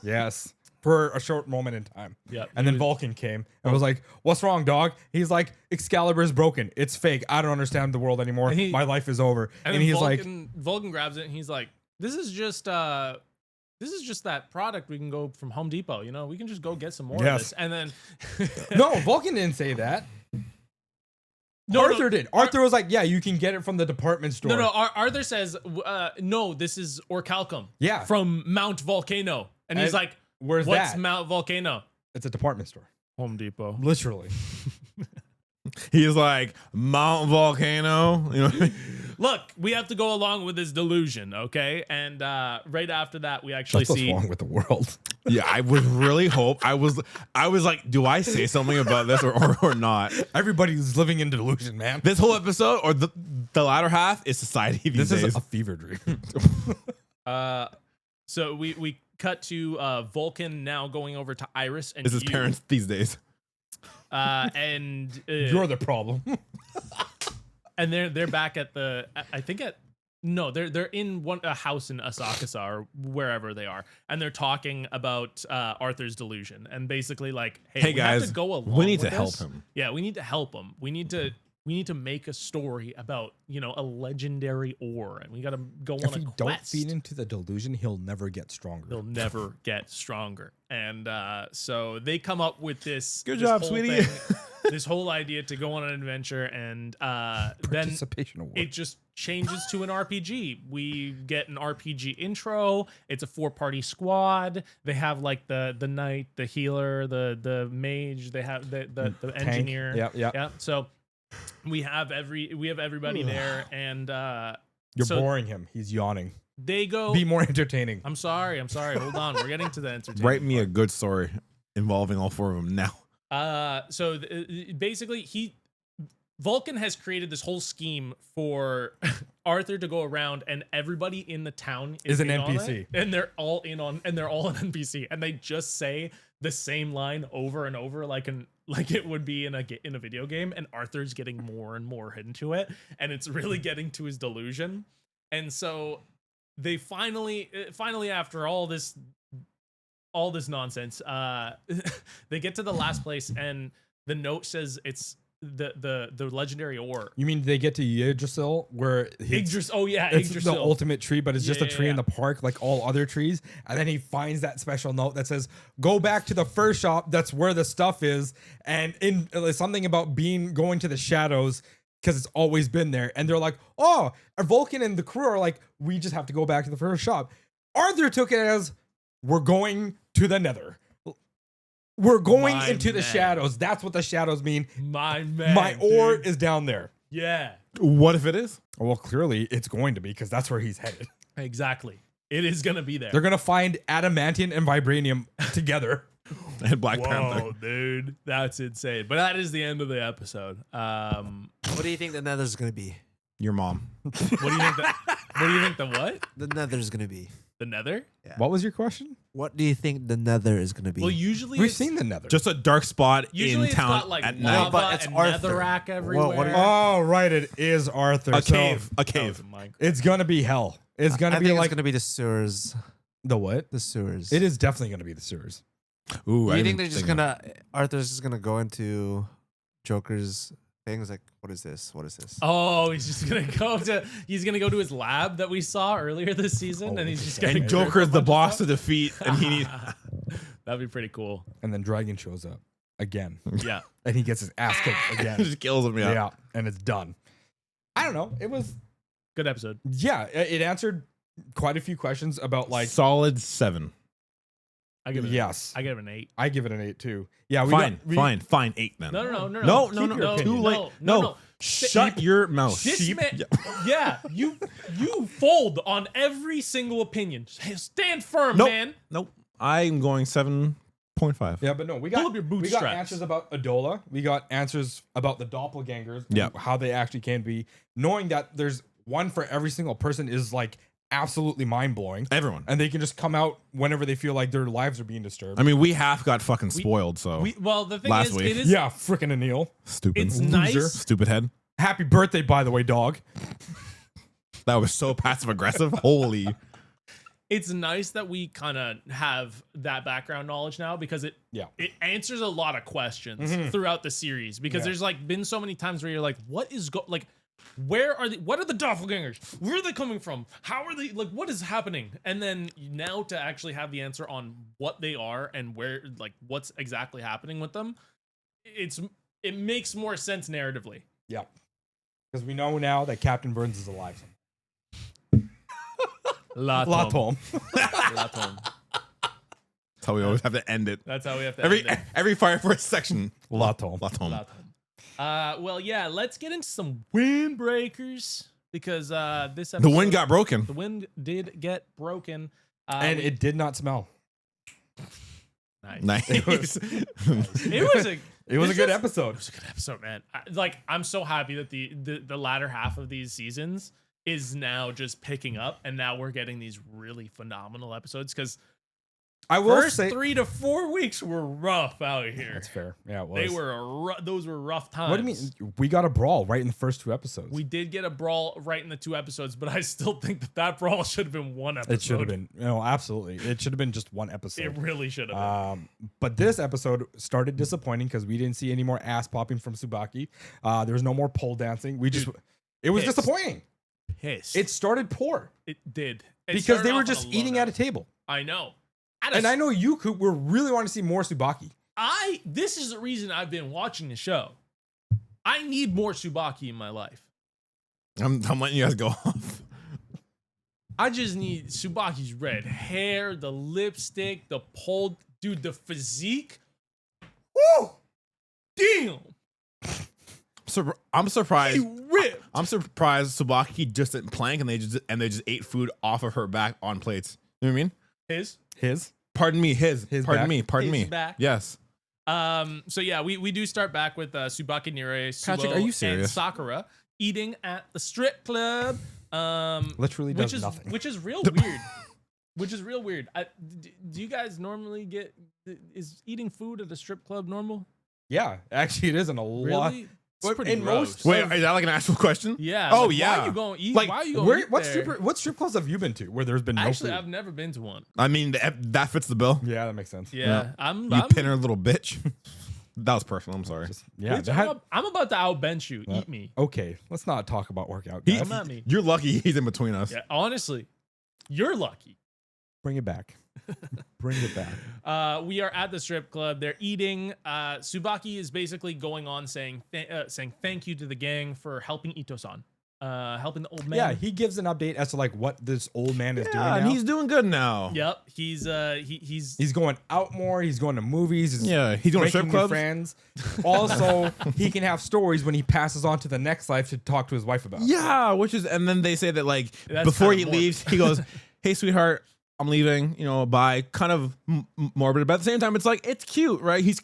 Yes. For a short moment in time.
Yep.
And then Vulcan came and was like, "What's wrong, dog?" He's like, "Excalibur's broken. It's fake. I don't understand the world anymore.
And
My life is over." And
then
he's
Vulcan grabs it, and he's like, This is just that product we can go from Home Depot, we can just go get some more of
Yes.
this. And then
"No, Vulcan didn't say that. Arthur did. Arthur was like, yeah, you can get it from the department store.
No, Arthur says, no, this is orichalcum.
Yeah.
From Mount Volcano. And he's like,
what's
that? Mount Volcano?
It's a department store.
Home Depot.
Literally.
He's like, Mount Volcano. You know.
Look, we have to go along with this delusion, okay? And right after that, we actually
That's
see
what's wrong with the world.
Yeah, I would really hope. I was like, do I say something about this or not?
Everybody's living in delusion, man.
This whole episode or the latter half is society these
This
days.
is a fever dream.
So we cut to Vulcan now going over to Iris and
This is parents these days.
and
You're the problem.
and they're back at the they're in a house in Asakasa or wherever they are, and they're talking about Arthur's delusion and basically like, hey we
guys,
have to go along
we need
with
to help
this.
him.
Yeah, we need to help him. We need to make a story about, a legendary ore, and we got to go
If
on a
we
quest.
don't feed into the delusion, he'll never get stronger.
He'll never get stronger. And so they come up with this.
Good
this
job,
whole
sweetie.
thing, this whole idea to go on an adventure, and then
Participation award.
it just changes to an RPG. We get an RPG intro. It's a 4-party squad. They have like the knight, the healer, the mage. They have the engineer.
Yeah.
So we have everybody there, and
You're
so
boring him. He's yawning.
they go.
Be more entertaining.
I'm sorry. Hold on. We're getting to the entertainment.
Write me a
part.
good story involving all 4 of them now.
So basically, Vulcan has created this whole scheme for Arthur to go around, and everybody in the town
Is an
in on
NPC.
it, and they're all an NPC, and they just say the same line over and over, like it would be in a video game, and Arthur's getting more and more into it, and it's really getting to his delusion, and so they finally after all this nonsense, they get to the last place, and the note says it's the legendary ore.
You mean they get to Yggdrasil where
Yggdrasil,
it's
Yggdrasil.
the ultimate tree, but it's just a tree in
yeah.
the park like all other trees. And then he finds that special note that says, go back to the first shop. That's where the stuff is. And something about going to the shadows because it's always been there. And they're like, oh, Vulcan and the crew are like, we just have to go back to the first shop. Arthur took it as, we're going to the nether. We're going into the shadows. That's what the shadows mean.
My man.
My ore
dude.
is down there.
Yeah.
What if it is?
Well, clearly it's going to be because that's where he's headed.
Exactly. It is gonna be there.
They're going to find adamantium and vibranium together.
And Black
Whoa,
Panther.
dude. That's insane. But that is the end of the episode.
What do you think the nether's gonna be?
Your mom.
What do you think the what?
The nether's gonna be.
The nether?
Yeah.
What was your question?
What do you think the nether is gonna be?
Well, usually
We've
it's-
seen the nether.
Just a dark spot
usually
in
it's
town
got like
at
lava
night.
but it's
and
Arthur.
netherrack everywhere.
What do you-
Oh, right. It is Arthur.
A
So
cave. A
Oh,
cave.
it's Minecraft.
It's going to be hell. It's going
I
to be
think
like
it's gonna be the sewers.
the what?
The sewers.
It is definitely going to be the sewers.
Ooh,
Do
I
you
didn't
think they're just
of-
gonna Arthur's just gonna go into Joker's things like, what is this? What is this?
Oh, he's gonna go to his lab that we saw earlier this season, and he's just gonna
And
grip a
Joker's the
bunch of
boss to
stuff.
defeat, and he needs.
That'd be pretty cool.
And then Dragon shows up again.
Yeah.
And he gets his ass kicked again.
just kills him.
Yeah. And it's done. I don't know. It was,
Good episode.
yeah, it answered quite a few questions about like,
Solid 7.
I give it
yes.
I give it an 8.
I give it an 8 too. Yeah.
Fine. 8 then.
No.
No,
No.
keep your opinion.
Too late. No. Shut your mouth.
This
Sheep.
man, yeah, you fold on every single opinion. Stand firm,
Nope.
man.
Nope. I'm going 7.5.
Yeah, but no, we
Pull
got
up your
we got
bootstraps.
answers about Adola. We got answers about the doppelgangers. and
Yeah.
how they actually can be. Knowing that there's one for every single person is like absolutely mind blowing,
Everyone.
and they can just come out whenever they feel like their lives are being disturbed.
I mean, we half got fucking spoiled, so.
Well, the thing
Last
is,
week.
it is.
yeah, freaking Anil.
Stupid.
It's
Loser.
nice.
Stupid head.
Happy birthday, by the way, dog.
That was so passive aggressive. Holy.
It's nice that we kind of have that background knowledge now because it answers a lot of questions throughout the series. Because
Yeah.
there's like been so many times where you're like, where are what are the doppelgangers? Where are they coming from? How are they, like, what is happening? And then now to actually have the answer on what they are and where, like, what's exactly happening with them, it makes more sense narratively.
Yeah. Because we know now that Captain Burns is alive.
Latom.
That's how we always have to end it.
That's how we have to end it.
Every Fire Force section.
Latom.
Well, yeah, let's get into some windbreakers because this episode,
The wind got broken.
The wind did get broken.
And it did not smell.
Nice.
It was a
good episode.
It was a good episode, man. I'm so happy that the latter half of these seasons is now just picking up, and now we're getting these really phenomenal episodes because
I will
first
say
3 to 4 weeks were rough out here.
That's fair. Yeah, it was.
They were those were rough times.
What do you mean? We got a brawl right in the first 2 episodes.
We did get a brawl right in the 2 episodes, but I still think that brawl should have been 1 episode.
It should have been. No, absolutely. It should have been just 1 episode.
It really should have been.
But this episode started disappointing because we didn't see any more ass popping from Tsubaki. There was no more pole dancing. It was disappointing.
Pissed.
It started poor.
It did.
Because they were just eating at a table.
I know.
And I know you could. We really want to see more Tsubaki.
This is the reason I've been watching the show. I need more Tsubaki in my life.
I'm letting you guys go off.
I just need Tsubaki's red hair, the lipstick, the pole, dude, the physique. Woo! Damn.
I'm surprised.
He ripped.
I'm surprised Tsubaki just didn't plank and they just ate food off of her back on plates. You know what I mean?
His.
Pardon me. His. Pardon
back.
me. Pardon
His
me.
back.
Yes.
So yeah, we do start back with Tsubaki Nire,
Patrick,
Suo,
are you
and
serious?
Sakura eating at the strip club.
Literally does nothing.
Which is real weird. Which is real weird. Do you guys normally is eating food at a strip club normal?
Yeah, actually, it isn't a lot.
Really? It's pretty
in
gross.
most-
Wait, is that like an actual question?
Yeah.
Oh,
like,
yeah.
Why are you going eat?
Like,
why are you going eat
What
there?
strip clubs have you been to where there's been no
Actually,
food?
I've never been to one.
I mean, that fits the bill.
Yeah, that makes sense.
Yeah,
Yeah.
I'm
Pinner little bitch. That was personal. I'm sorry.
Yeah,
bitch, I'm about to outbench you. Eat me.
okay. Let's not talk about workout, guys.
Come at me.
You're lucky he's in between us.
Yeah, honestly, you're lucky.
Bring it back. Bring it back.
We are at the strip club. They're eating. Tsubaki is basically going on saying thank you to the gang for helping Ito-san, helping the old man.
Yeah, he gives an update as to like what this old man is doing now.
and he's doing good now.
Yep. He's
going out more. He's going to movies.
He's going to
making
strip
new
clubs.
friends. Also, he can have stories when he passes on to the next life to talk to his wife about.
Yeah, and then they say that like
That's
before
kinda
he
morbid.
leaves, he goes, "Hey, sweetheart, I'm leaving. Bye." Kind of morbid, but at the same time, it's like it's cute, right? He's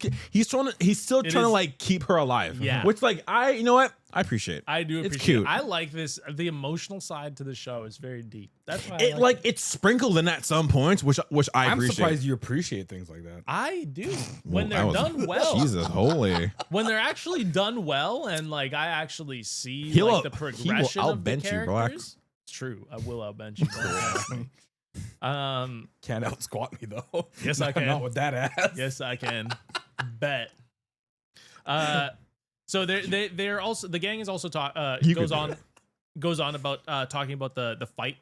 still trying to like keep her alive.
Yeah.
Which like you know what? I appreciate.
I do appreciate
It's cute.
it. I like this. The emotional side to the show is very deep. That's why
It's sprinkled in at some points, which I
I'm
appreciate.
surprised you appreciate things like that.
I do when
That
they're
was-
done well.
Jesus, holy.
When they're actually done well, and like I actually see
He'll
like
out-
the
he will
progression of the
outbench you, bro.
characters. It's true. I will outbench you.
Can't out squat me though.
Yes, I can.
Not with that ass.
Yes, I can. Bet. So they're also, the gang is also
You
goes
could do
on about talking about the fight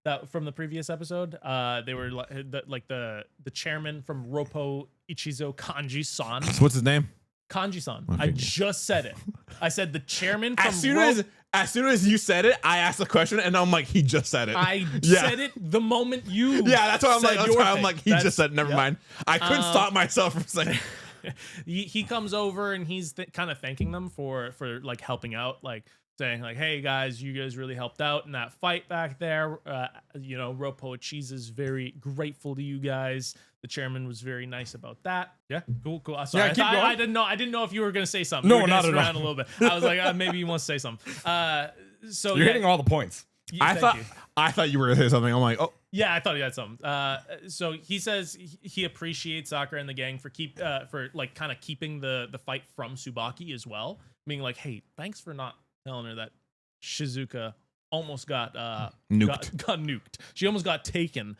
that from the previous episode. They were like the chairman from Roppo Ichizo Kanji-san.
So what's his name?
Kanji-san.
Okay.
I just said it. I said the chairman from
As soon as you said it, I asked the question, and I'm like, he just said it.
I
Yeah.
said it the moment you.
Yeah, that's why I'm like.
said
That's
your
why I'm
thing.
like. He
That's-
just said. Never
yep.
mind. I couldn't stop myself from saying.
He comes over and he's kind of thanking them for like helping out, like saying like, hey guys, you guys really helped out in that fight back there. Roppo Cheese is very grateful to you guys. The chairman was very nice about that. Yeah, cool. Sorry,
Yeah, keep going.
I didn't know if you were gonna say something.
No,
You were
not
dancing
at all.
around a little bit. I was like, maybe you want to say something. So
You're hitting all the points.
I thought you were gonna say something. I'm like, oh,
Yeah, I thought he had something. So he says he appreciates Sakura and the gang for like kind of keeping the fight from Tsubaki as well. Being like, hey, thanks for not telling her that Shizuka almost got
Nuked.
Got nuked. She almost got taken.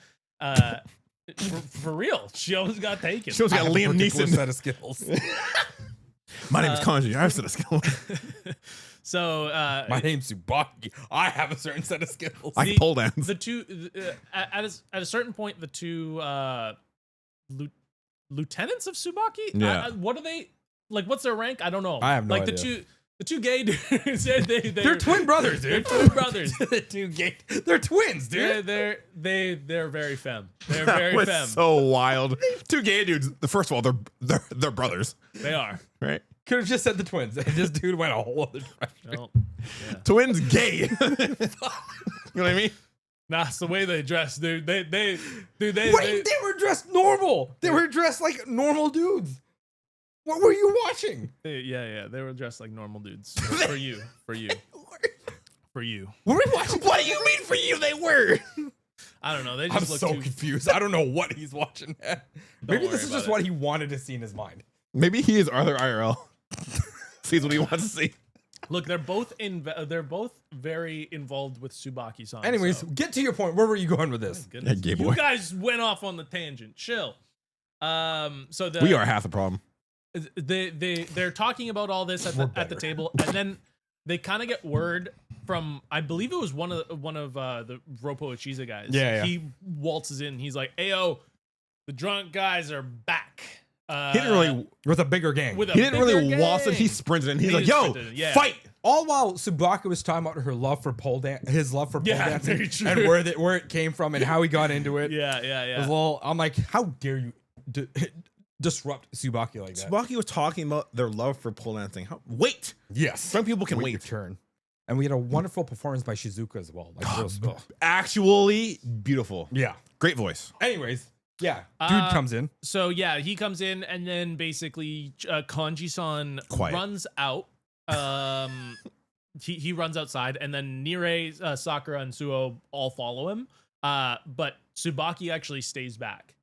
For real, she almost got taken.
she was
I
got
have a
Liam
particular
Neeson.
set of skills.
My name is Kanji. I have a set of skills.
So
My name's Tsubaki. I have a certain set of skills.
I can pole dance.
the two at a certain point, the two lieutenants of Tsubaki.
Yeah.
What are they like? What's their rank? I don't know.
I have no
like
idea.
the two. The two gay dudes.
They're twin brothers, dude.
They're twin brothers.
The two gay. They're twins, dude.
They're very femme. They're very
was
femme.
so wild. Two gay dudes. First of all, they're brothers,
They are.
right?
Could have just said the twins. This dude went a whole other direction.
Well, yeah.
Twins gay. You know what I mean?
Nah, it's the way they dress, dude. They
were dressed normal. They were dressed like normal dudes. What were you watching?
Yeah. They were dressed like normal dudes. For you.
What
Were we
watching?
What do you mean for you? They were.
I don't know. They
I'm
just look
so
too.
confused. I don't know what he's watching. Maybe this
worry
is
about
just
it.
what he wanted to see in his mind.
Maybe he is Arthur IRL. Sees what he wants to see.
Look, they're both very involved with Tsubaki-san.
Anyways,
so.
get to your point. Where were you going with this?
Goodness.
Yeah, gay boy.
You guys went off on the tangent. Chill. So
We are half the problem.
they're talking about all this at the table, and then they kind of get word from, I believe it was one of the Roppo Uchiza guys.
Yeah.
He waltzes in. He's like, "Ayo, the drunk guys are back."
He didn't really.
With a bigger gang.
With a
He didn't really
bigger
waltz it.
gang.
He sprinted in. He's
He
like,
just
"Yo,
sprinted in, yeah.
fight!"
All while Tsubaki was talking about her love for his love for pole
Yeah,
dancing,
very true.
and where it came from and how he got into it.
Yeah.
It was a little, I'm like, how dare you disrupt Tsubaki like that?
Tsubaki was talking about their love for pole dancing. Wait,
Yes.
some people can
Your
wait.
turn. And we had a wonderful performance by Shizuka as well. Like,
Actually, beautiful.
yeah.
Great voice.
Anyways, yeah. Dude comes in.
So yeah, he comes in, and then basically Kanji-san
Quiet.
runs out. He runs outside, and then Nire, Sakura, and Suo all follow him. But Tsubaki actually stays back.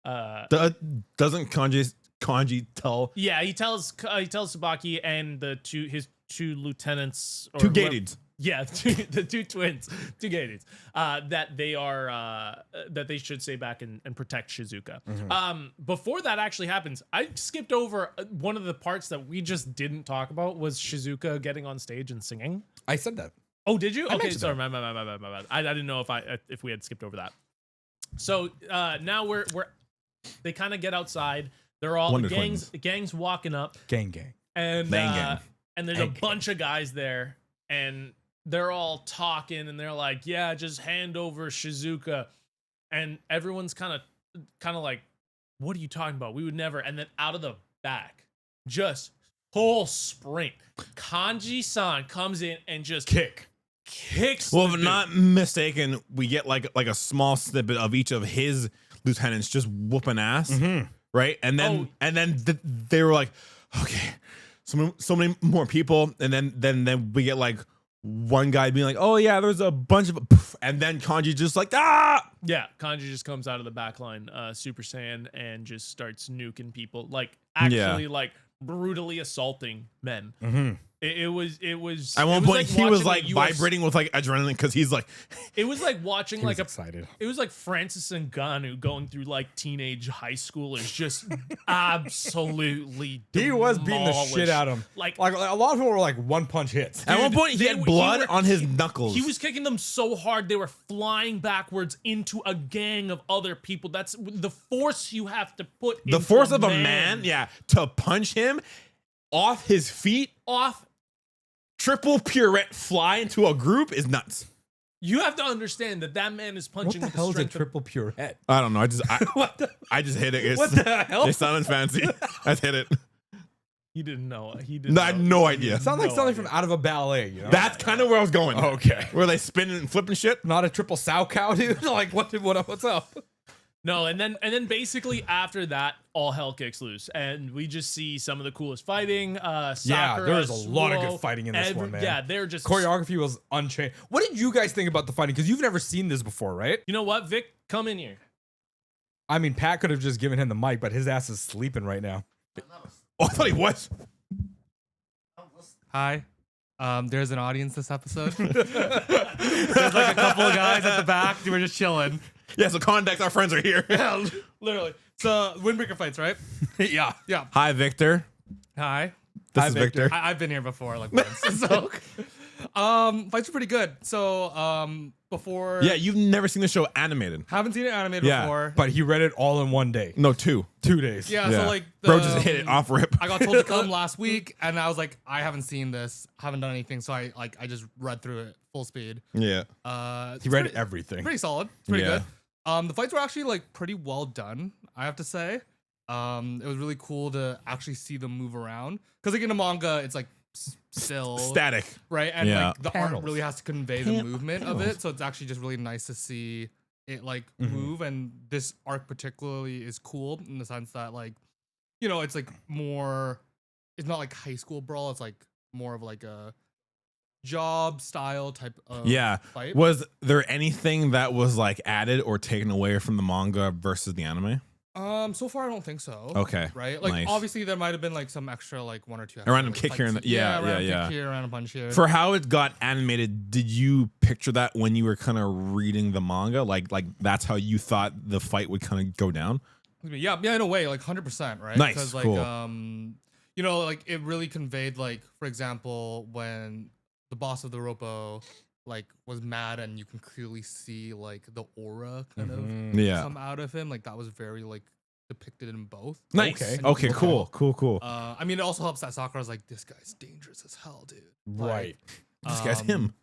Doesn't Kanji tell
Yeah, he tells Tsubaki and his two lieutenants, or
two
whoever-
gated?
Yeah, the two twins, two gay dudes, that they should stay back and protect Shizuka. Before that actually happens, I skipped over one of the parts that we just didn't talk about was Shizuka getting on stage and singing.
I said that.
Oh, did you? Okay,
mentioned
sorry, my bad. I didn't know if we had skipped over that. So now they kind of get outside. They're all
Wonder
the gang's walking up,
Gang.
and
Gang.
and there's a bunch of guys there, and they're all talking, and they're like, "Yeah, just hand over Shizuka," and everyone's kind of like, "What are you talking about? We would never." And then out of the back, just full sprint, Kanji-san comes in and just kicks.
Well,
the
if
dude.
not mistaken, we get like a small snippet of each of his lieutenants just whooping ass, right? And then they were like, okay, so many more people, and then we get like one guy being like, oh yeah, there's a bunch of, and then Kanji just like, ah,
Yeah, Kanji just comes out of the back line, Super Saiyan, and just starts nuking people, like actually like brutally assaulting men. It was
At one point, he was like
watching
vibrating with like adrenaline because he's like,
It was like watching like
excited.
It was like Francis Ngannou going through like teenage high schoolers, just absolutely.
He was beating the shit out of him.
Like
a lot of them were like one punch hits.
at one point he had blood on his knuckles.
he was kicking them so hard they were flying backwards into a gang of other people. That's the force you have to put.
the
into
force of a man, yeah, to punch him off his feet,
off.
triple pirouette fly into a group is nuts.
You have to understand that man is
What
punching.
the
with
hell is a
strength of-
triple pirouette?
I don't know. I just hit it.
What the hell?
It sounded fancy. I just hit it.
He didn't know. He didn't.
No, I had no idea.
Sounds like
No
something
idea.
from out of a ballet, you know?
That's kind of where I was going.
Okay.
Where they spinning and flipping shit.
Not a triple sow cow, dude. Like what's up?
No, and then basically after that, all hell kicks loose, and we just see some of the coolest fighting. Sakura,
there was a lot of good
Suo,
fighting in this one, man.
Yeah, they're just
Choreography was unchanged. What did you guys think about the fighting? Because you've never seen this before, right?
You know what, Vic? Come in here.
I mean, Pat could have just given him the mic, but his ass is sleeping right now.
Oh, I thought he was.
Hi. There's an audience this episode. There's like a couple of guys at the back. We're just chilling.
Yeah, so context, our friends are here.
Yeah, literally. It's windbreaker fights, right?
Yeah.
Yeah.
Hi, Victor.
Hi.
This
Hi,
is
Victor.
Victor.
I've been here before, like once. So Fights are pretty good. So before
Yeah, you've never seen the show animated.
haven't seen it animated
Yeah,
before.
But he read it all in one day.
No, 2
days.
Yeah,
Yeah.
so like
Bro just hit it off rip.
I got told to come last week, and I was like, I haven't seen this, haven't done anything, so I just read through it full speed.
Yeah.
It's
He read
pretty,
everything.
pretty solid. It's pretty
Yeah.
good. The fights were actually like pretty well done, I have to say. It was really cool to actually see them move around because like in the manga, it's like still
Static.
right, and
Yeah.
like the
Panels.
art really has to convey the movement of it, so it's actually just really nice to see it like move. And this arc particularly is cool in the sense that like, you know, it's like more, it's not like high school brawl, it's like more of like a job style type of
Yeah.
fight.
Was there anything that was like added or taken away from the manga versus the anime?
So far I don't think so.
Okay.
Right? Like
nice.
obviously there might have been like some extra like 1 or 2
A random
extra,
kick
like,
here and
fights.
there. Yeah,
random
yeah.
kick here, random punch here.
For how it got animated, did you picture that when you were kind of reading the manga? Like that's how you thought the fight would kind of go down?
Yeah, in a way, like 100%, right?
Nice,
Because like
cool.
you know, like it really conveyed like, for example, when the boss of the Ropo like was mad and you can clearly see like the aura kind of
Yeah.
come out of him, like that was very like depicted in both.
Nice.
Okay.
Okay, cool.
I mean, it also helps that Sakura's like, this guy's dangerous as hell, dude.
Right.
This guy's
um,
him.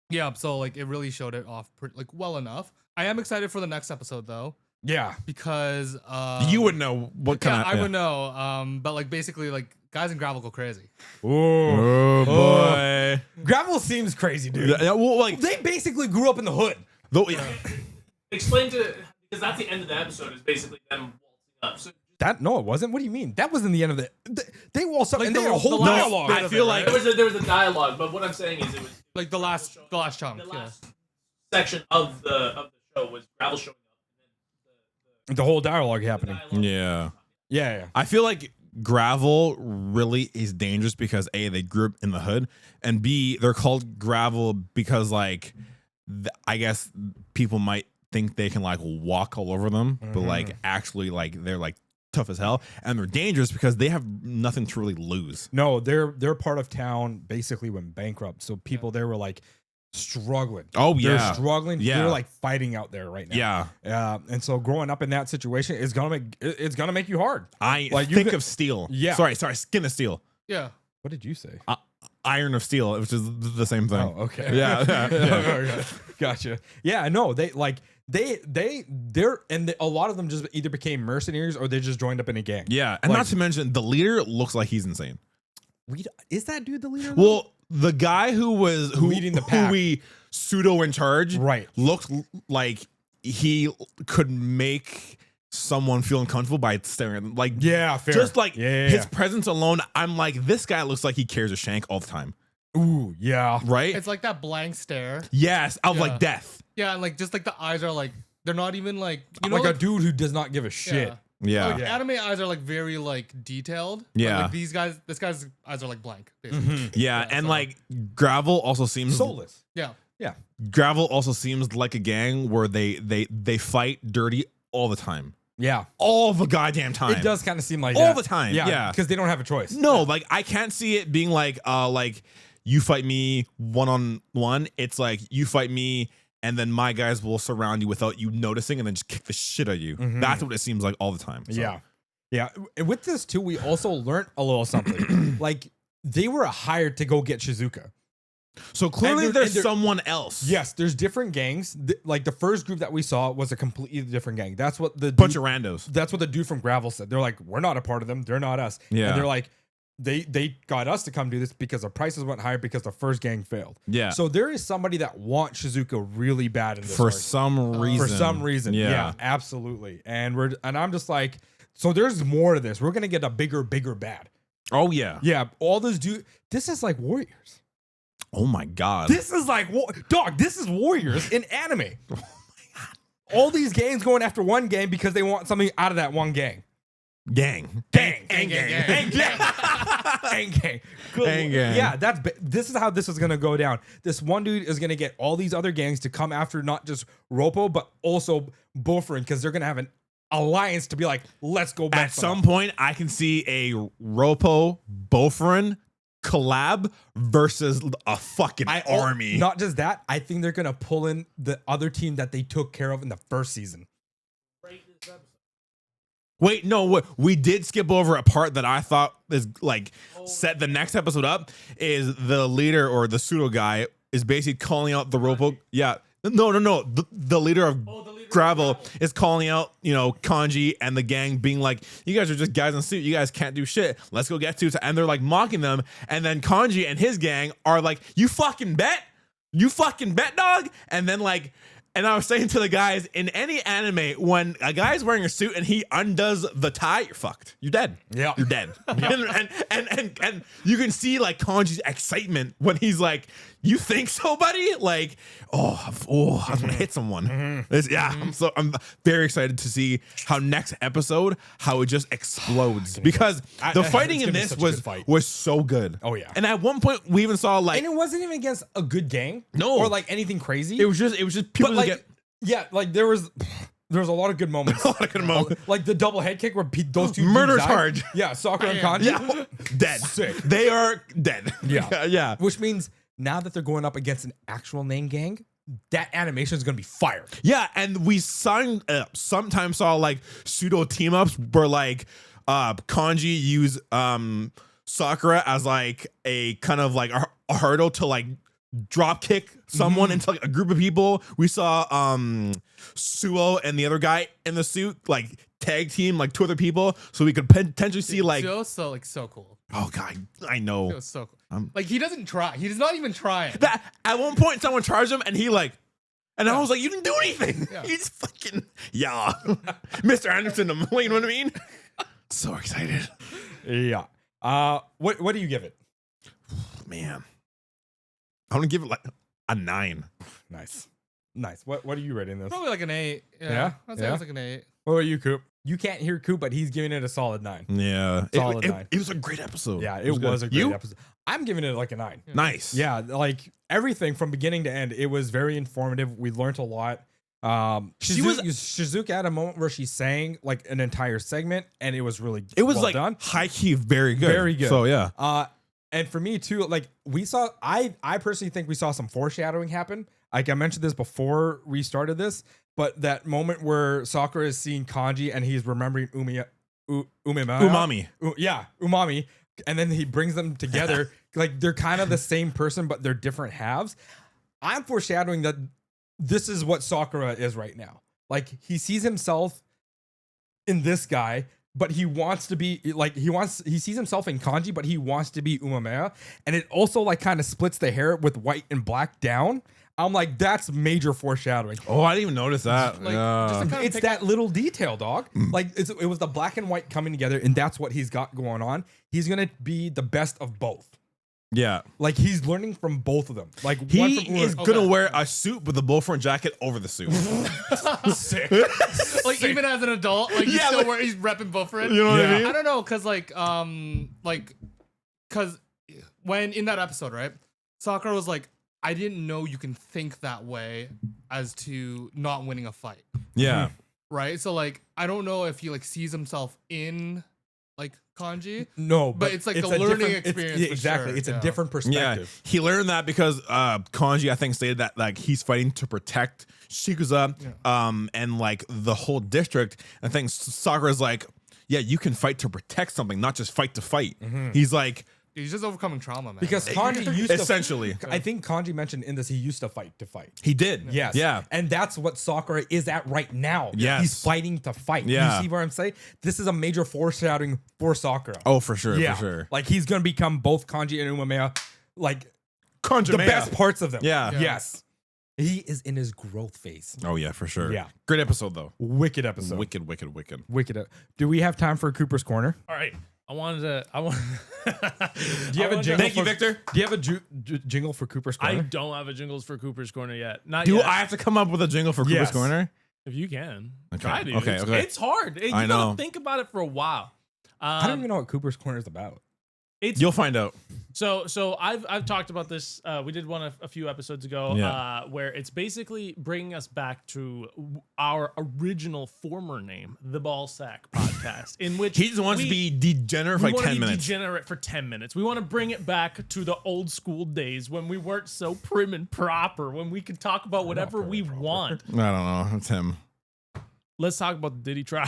Yeah, so like it really showed it off like well enough. I am excited for the next episode though,
Yeah.
because
You would know what kind
yeah,
of.
I would know. But like basically like guys in Gravel go crazy.
Oh boy.
Gravel seems crazy, dude.
Yeah, well, like
They basically grew up in the hood.
though.
Explain to, because that's the end of the episode is basically them waltzing up. So
No, it wasn't. What do you mean? That was in the end of the. They waltzed up
Like
and
the-
they had a whole
the last
dialogue.
bit
I
of
feel
it,
like
right?
there was a dialogue, but what I'm saying is it was
Like the last chunk.
the
Yeah.
last section of the show was Gravel showing up.
The whole dialogue happening.
Yeah.
Yeah.
I feel like Gravel really is dangerous because A, they grew up in the hood, and B, they're called Gravel because like I guess people might think they can like walk all over them, but like actually like they're like tough as hell, and they're dangerous because they have nothing to really lose.
No, they're part of town basically went bankrupt. So people there were like struggling.
Oh
They're
yeah.
struggling.
Yeah.
They're like fighting out there right now.
Yeah.
And so growing up in that situation is gonna make you hard.
I
Like, you
think
could-
of steel.
Yeah.
Sorry, Skin of Steel.
Yeah.
What did you say?
Iron of Steel, which is the same thing.
Oh, okay.
Yeah.
Okay. Gotcha. Yeah, no, they're and a lot of them just either became mercenaries or they just joined up in a gang.
Yeah. And
Like-
not to mention the leader looks like he's insane.
Is that dude the leader? though?
Well, the guy who
Leading the pack.
who we pseudo in charge,
Right.
looked like he could make someone feel uncomfortable by staring at them. Like,
Yeah, fair.
just like
Yeah.
his presence alone, I'm like, this guy looks like he carries a shank all the time,
Ooh, yeah.
right?
It's like that blank stare.
Yes, of
Yeah.
like death.
Yeah, and like just like the eyes are like they're not even like, you know,
Like a dude who does not give a shit.
Yeah.
Yeah.
Like anime eyes are like very like detailed. but,
Yeah.
like this guy's eyes are like blank, basically.
Yeah, and
so-
like Gravel also seems
Soulless.
Yeah.
Yeah.
Gravel also seems like a gang where they fight dirty all the time.
Yeah.
All the goddamn time.
It does kind of seem like
All
that.
the time, yeah.
Because they don't have a choice.
No, like I can't see it being like you fight me one-on-one. It's like you fight me and then my guys will surround you without you noticing and then just kick the shit out of you. That's what it seems like all the time. So.
Yeah. Yeah. And with this too, we also learned a little something. Like they were hired to go get Shizuka.
So clearly
And they're-
there's someone else.
Yes, there's different gangs. Like the first group that we saw was a completely different gang. That's what the
Bunch
dude,
of randos.
that's what the dude from Gravel said. They're like, we're not a part of them. They're not us.
Yeah.
And they're like, they got us to come do this because the prices went higher because the first gang failed.
Yeah.
So there is somebody that wants Shizuka really bad in this
For
arc.
some reason.
For some reason. Yeah, absolutely. And I'm just like, so there's more to this. We're gonna get a bigger bad.
Oh yeah.
Yeah, all those this is like Warriors.
Oh my god.
This is like dog, this is Warriors in anime. All these gangs going after one gang because they want something out of that one gang.
Gang.
Gang.
Gang.
Gang. Gang. Good.
Gang, gang.
Yeah, this is how this is gonna go down. This one dude is gonna get all these other gangs to come after not just Ropo but also Bofrin because they're gonna have an alliance to be like, let's go back.
At some point, I can see a Ropo Bofrin collab versus a fucking army.
Not just that, I think they're gonna pull in the other team that they took care of in the first season.
Wait, no, we did skip over a part that I thought is like set the next episode up. Is the leader or the pseudo guy is basically calling out the robo? Yeah, no. The leader of Gravel is calling out, Kanji and the gang, being like, "You guys are just guys in a suit. You guys can't do shit. Let's go get to." And they're like mocking them. And then Kanji and his gang are like, "You fucking bet, dog." And then like. And I was saying to the guys, in any anime, when a guy's wearing a suit and he undoes the tie, you're fucked. You're dead.
Yeah.
You're dead. And you can see like Kanji's excitement when he's like, "You think so, buddy?" Like, I was gonna hit someone. I'm very excited to see how next episode, how it just explodes. Because the fighting in this was so good.
Oh yeah.
And at one point we even saw like,
and it wasn't even against a good gang.
No.
Or like anything crazy.
it was just people
But
just
like there was a lot of good moments. Like the double head kick where those two
Murder
dudes died.
charge.
Yeah, Sakura and Kanji.
Yeah, dead.
Sick.
They are dead.
Yeah.
Yeah.
Which means now that they're going up against an actual name gang, that animation is gonna be fire.
Yeah, and we sometimes saw like pseudo team ups where like Kanji use Sakura as like a kind of like a hurdle to like drop kick someone into like a group of people. We saw Suo and the other guy in the suit like tag team like two other people, so we could potentially see like
so cool.
Oh god, I know.
It was so cool. Like he doesn't try. He does not even try it.
That at one point someone charged him and he like, and I was like, "You didn't do anything."
Yeah.
He's fucking Mr. Anderson. You know what I mean? So excited,
Yeah. What do you give it?
man. I'm gonna give it like a 9.
Nice. What are you rating this?
Probably like an 8.
Yeah?
I'd say it's like an 8.
What about you, Coop? You can't hear Coop, but he's giving it a solid 9.
Yeah,
Solid
it,
9.
It was a great episode.
Yeah, it was a great
You?
episode. I'm giving it like a 9.
Nice.
Yeah, like everything from beginning to end, it was very informative. We learned a lot. Shizuka had a moment where she sang like an entire segment, and it was really
It was
well
like
done.
high key, very good.
Very good.
So yeah.
And for me too, like we saw, I personally think we saw some foreshadowing happen. Like I mentioned this before we started this, but that moment where Sakura is seeing Kanji and he's remembering Umami. Umami. And then he brings them together. Like they're kind of the same person, but they're different halves. I'm foreshadowing that this is what Sakura is right now. Like he sees himself in this guy, but he wants to be like he sees himself in Kanji, but he wants to be Umamea. And it also like kind of splits the hair with white and black down. I'm like, that's major foreshadowing.
Oh, I didn't even notice that.
Like,
Yeah.
just to
It's that little detail, dog. Like it was the black and white coming together, and that's what he's got going on. He's gonna be the best of both.
Yeah.
Like he's learning from both of them. Like one
He
from
is gonna wear a suit with a bullfront jacket over the suit.
sick.
Like even as an adult, like
Yeah,
he's repping Buffering.
You know what I
Yeah.
mean?
I don't know, cause when in that episode, right, Sakura was like, "I didn't know you can think that way as to not winning a fight."
Yeah.
Right? So like I don't know if he like sees himself in like Kanji.
No,
But it's like
it's
a
a
learning
different-
experience
yeah,
for
exactly.
sure,
It's
yeah.
a different
Yeah.
perspective.
He learned that because Kanji, I think, stated that like he's fighting to protect Shikuza and like the whole district. I think Sakura's like, yeah, you can fight to protect something, not just fight to fight. He's like,
He's just overcoming trauma, man.
Because
Like,
Kanji used to
essentially.
I think Kanji mentioned in this he used to fight.
He did.
Yes.
Yeah.
And that's what Sakura is at right now.
Yes.
He's fighting to fight.
Yeah.
You see what I'm saying? This is a major foreshadowing for Sakura.
Oh, for sure.
yeah.
For sure.
Like he's gonna become both Kanji and Umamea, like
Kanji
the best parts of them.
Yeah.
Yeah.
Yes. He is in his growth phase.
Oh yeah, for sure.
Yeah.
Great episode though.
Wicked episode.
Wicked.
Do we have time for Cooper's Corner?
All right. Do you have
a jingle?
Thank you, Victor.
Do you have a jingle for Cooper's
I
Corner?
don't have a jingles for Cooper's Corner yet. Not
Do
yet.
I have to come up with a jingle for Cooper's
Yes.
Corner?
If you can.
Okay.
Try to.
Okay,
It's,
okay.
it's hard. You
I
gotta
know.
think about it for a while.
I don't even know what Cooper's Corner is about.
You'll find out.
So I've talked about this. We did one a few episodes ago, where it's basically bringing us back to our original former name, the Ballsack Podcast, in which
He just wants to be degenerate for like 10 minutes.
Degenerate for 10 minutes. We want to bring it back to the old school days when we weren't so prim and proper, when we could talk about whatever we want.
I don't know. It's him.
Let's talk about the Diddy trial.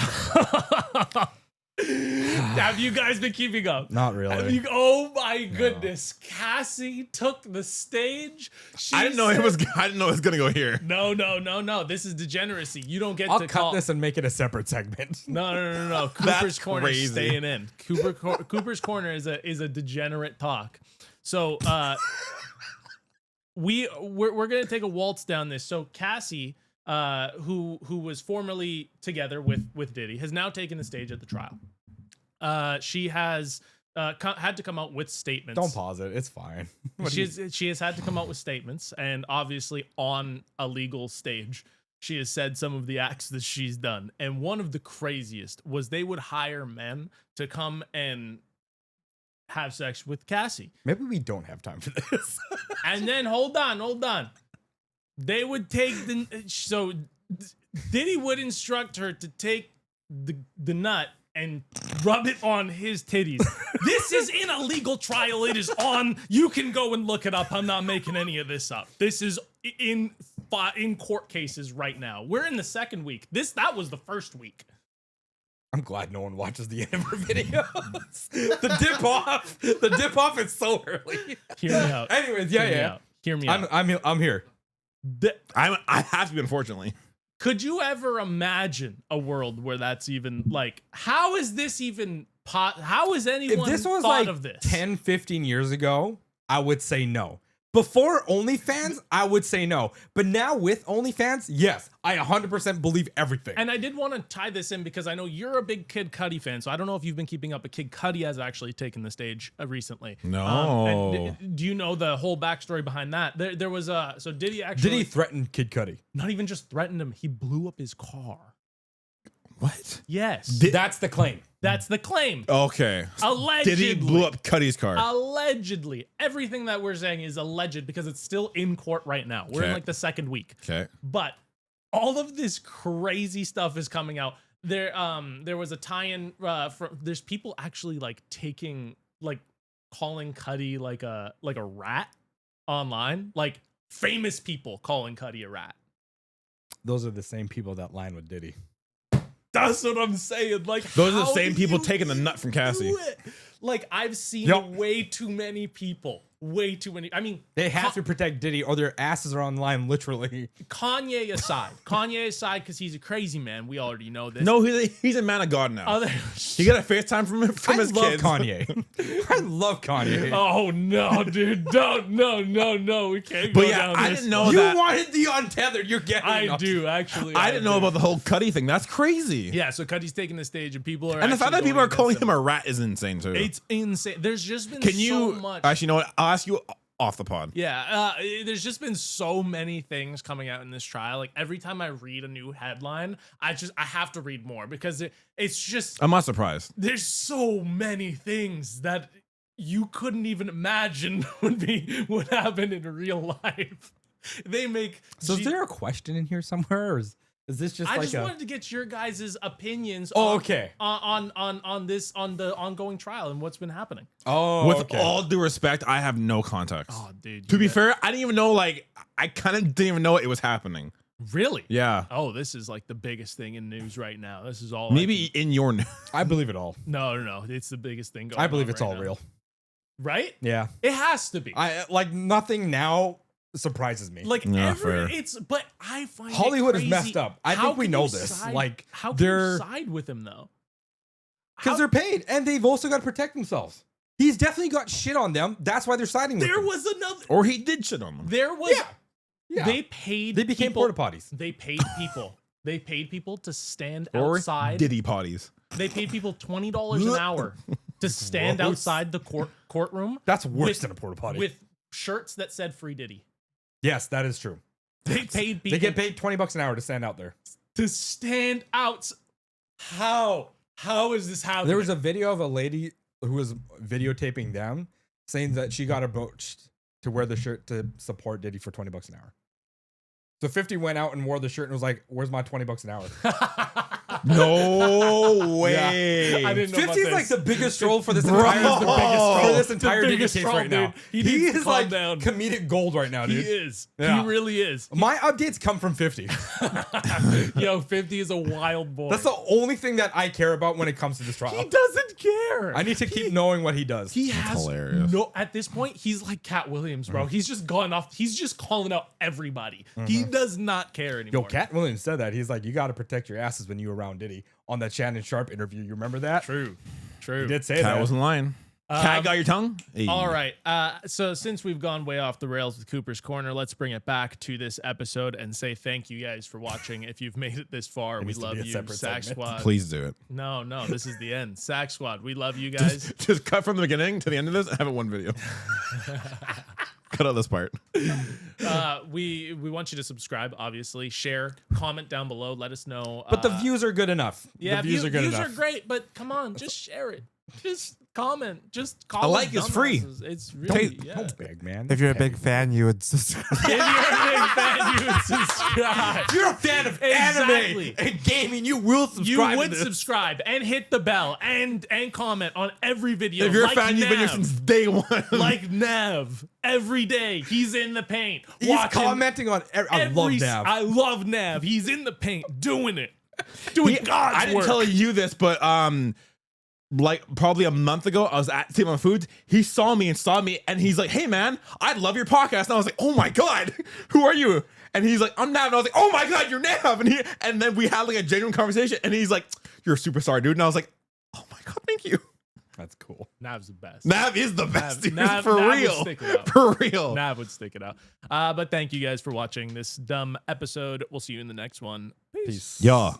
Have you guys been keeping up?
Not really.
Oh my goodness. Cassie took the stage.
I didn't know it was gonna go here.
No. This is degeneracy. You don't get
I'll
to
cut
call
this and make it a separate segment.
No. Cooper's Corner is
crazy.
staying in. Cooper's Corner is a degenerate talk. So we're gonna take a waltz down this. So Cassie, who was formerly together with Diddy, has now taken the stage at the trial. She has had to come out with statements.
Don't pause it. It's fine.
She has had to come out with statements, and obviously on a legal stage, she has said some of the acts that she's done. And one of the craziest was they would hire men to come and have sex with Cassie.
Maybe we don't have time for this.
And then hold on. They would take so Diddy would instruct her to take the nut and rub it on his titties. This is in a legal trial. It is on. You can go and look it up. I'm not making any of this up. This is in court cases right now. We're in the second week. That was the first week.
I'm glad no one watches the end of her videos. The dip off is so early.
Hear me out.
Anyways,
Hear me out.
I'm here.
I have to be, unfortunately.
Could you ever imagine a world where that's even like, how is this even how is anyone
If this was
thought
like
of this?
10, 15 years ago, I would say no. Before OnlyFans, I would say no. But now with OnlyFans, yes, I 100% believe everything.
And I did want to tie this in because I know you're a big Kid Cudi fan, so I don't know if you've been keeping up, but Kid Cudi has actually taken the stage recently.
No.
And do you know the whole backstory behind that? There was so Diddy
threaten Kid Cudi?
not even just threatened him, he blew up his car.
What?
Yes.
That's the claim.
That's the claim.
Okay.
Allegedly.
Diddy blew up Cudi's car.
Allegedly. Everything that we're saying is alleged because it's still in court right now. We're in
Okay.
like the second week.
Okay.
But all of this crazy stuff is coming out. There was a tie-in there's people actually like calling Cudi like a rat online. Like famous people calling Cudi a rat.
Those are the same people that line with Diddy.
That's what I'm saying. Like
Those are the
how
same
do
people
you
taking the nut from Cassie.
do it? Like I've seen
Yep.
way too many people. Way too many. I mean,
They have to protect Diddy or their asses are on the line, literally.
Kanye aside, because he's a crazy man. We already know this.
No, he's a man of God now.
Other
He got a FaceTime from
I
his
love
kids.
Kanye. I love Kanye.
Oh no, dude! Don't no. We can't.
But
go
yeah,
down
I
this.
didn't know
You
that.
wanted the untethered. You're getting
I do actually.
I didn't know about the whole Cudi thing. That's crazy.
Yeah, so Cudi's taking the stage, and people are.
And the fact that
actually
people are
going
calling
against
him a rat is insane too.
It's insane. There's just been
Can you
so much.
actually, you know what? I'll ask you off the pod.
Yeah, there's just been so many things coming out in this trial. Like every time I read a new headline, I have to read more because it's just
I'm not surprised.
there's so many things that you couldn't even imagine would happen in real life. They make
So is there a question in here somewhere, or is this just
I
like
just
a...
wanted to get your guys' opinions
Oh, okay.
on the ongoing trial and what's been happening.
Oh,
With
okay.
all due respect, I have no context.
Oh, dude.
To be fair, I didn't even know. Like, I kind of didn't even know it was happening.
Really?
Yeah.
Oh, this is like the biggest thing in news right now. This is all
Maybe in your news.
I believe it all.
No. It's the biggest thing going
I believe
on
it's
right
all
now.
real.
Right?
Yeah.
It has to be.
I like nothing now surprises me.
Like
Yeah,
every
fair.
but I find
Hollywood
it
is
crazy.
messed up. I
How
think we
can
know
you
this.
side-
Like,
how can you
they're-
side with him though?
because they're paid and they've also got to protect themselves. He's definitely got shit on them. That's why they're siding with
There
him.
was another.
Or he did shit on them.
There was.
Yeah.
They paid.
They became
people,
porta potties.
They paid people. They paid people to stand
Or
outside.
Diddy potties.
They paid people $20 an hour to stand
Gross.
outside the courtroom.
That's worse
with-
than a porta potty.
with shirts that said "Free Diddy."
Yes, that is true.
They paid people
They get paid $20 an hour to stand out there.
to stand out. How is this happening?
There was a video of a lady who was videotaping them saying that she got approached to wear the shirt to support Diddy for $20 an hour. So 50 went out and wore the shirt and was like, "Where's my $20 an hour?"
No way.
I didn't know about
50's
this.
like the biggest troll for this
Bro.
entire Diddy
biggest
case
troll,
right now.
dude. He
He
needs to
is
calm
like
down.
comedic gold right now,
He
dude.
is.
Yeah.
He really is.
My updates come from 50.
Yo, 50 is a wild boy.
That's the only thing that I care about when it comes to this
He
trial.
doesn't care.
I need to keep knowing what he does.
He has
hilarious.
no. At this point, he's like Cat Williams, bro. He's just gone off. He's just calling out everybody. He does not care anymore.
Yo, Cat Williams said that. He's like, you got to protect your asses when you around Diddy on that Shannon Sharp interview. You remember that?
True.
He did say
Cat
that.
wasn't lying. Cat got your tongue? Hey.
All right. So since we've gone way off the rails with Cooper's Corner, let's bring it back to this episode and say thank you guys for watching. If you've made it this far, we
needs to
love
be a
you,
separate
Sack
segment.
Squad.
Please do it.
No, this is the end. Sack Squad, we love you guys.
Just cut from the beginning to the end of this. I haven't one video. Cut out this part.
We want you to subscribe, obviously, share, comment down below, let us know.
But the views are good enough.
Yeah,
the views are good enough.
Views are great, but come on, just share it. Just comment. Just call
A
us
like is free.
dumbasses. It's really
Don't beg, man.
If you're a big fan, you would subscribe.
If you're a big fan, you would subscribe.
If you're a fan of
Exactly.
anime and gaming, you will subscribe.
You would
to this.
subscribe and hit the bell and comment on every video.
If you're
like
a fan, you've been here
Nav.
since day one.
Like Nav. Every day, he's in the paint.
He's
watching
commenting on. I love Nav.
I love Nav. He's in the paint doing it. Doing God's
I didn't
work.
tell you this, but like probably a month ago, I was at Save on Foods. He saw me, and he's like, "Hey man, I love your podcast." And I was like, "Oh my god, who are you?" And he's like, "I'm Nav." And I was like, "Oh my god, you're Nav." And then we had like a genuine conversation, and he's like, "You're a superstar, dude." And I was like, "Oh my god, thank you."
That's cool.
Nav's the best.
Nav is the best, dude,
Nav
for
would
real,
stick it out.
for real.
Nav would stick it out. But thank you guys for watching this dumb episode. We'll see you in the next one. Peace.
Peace.
Yeah.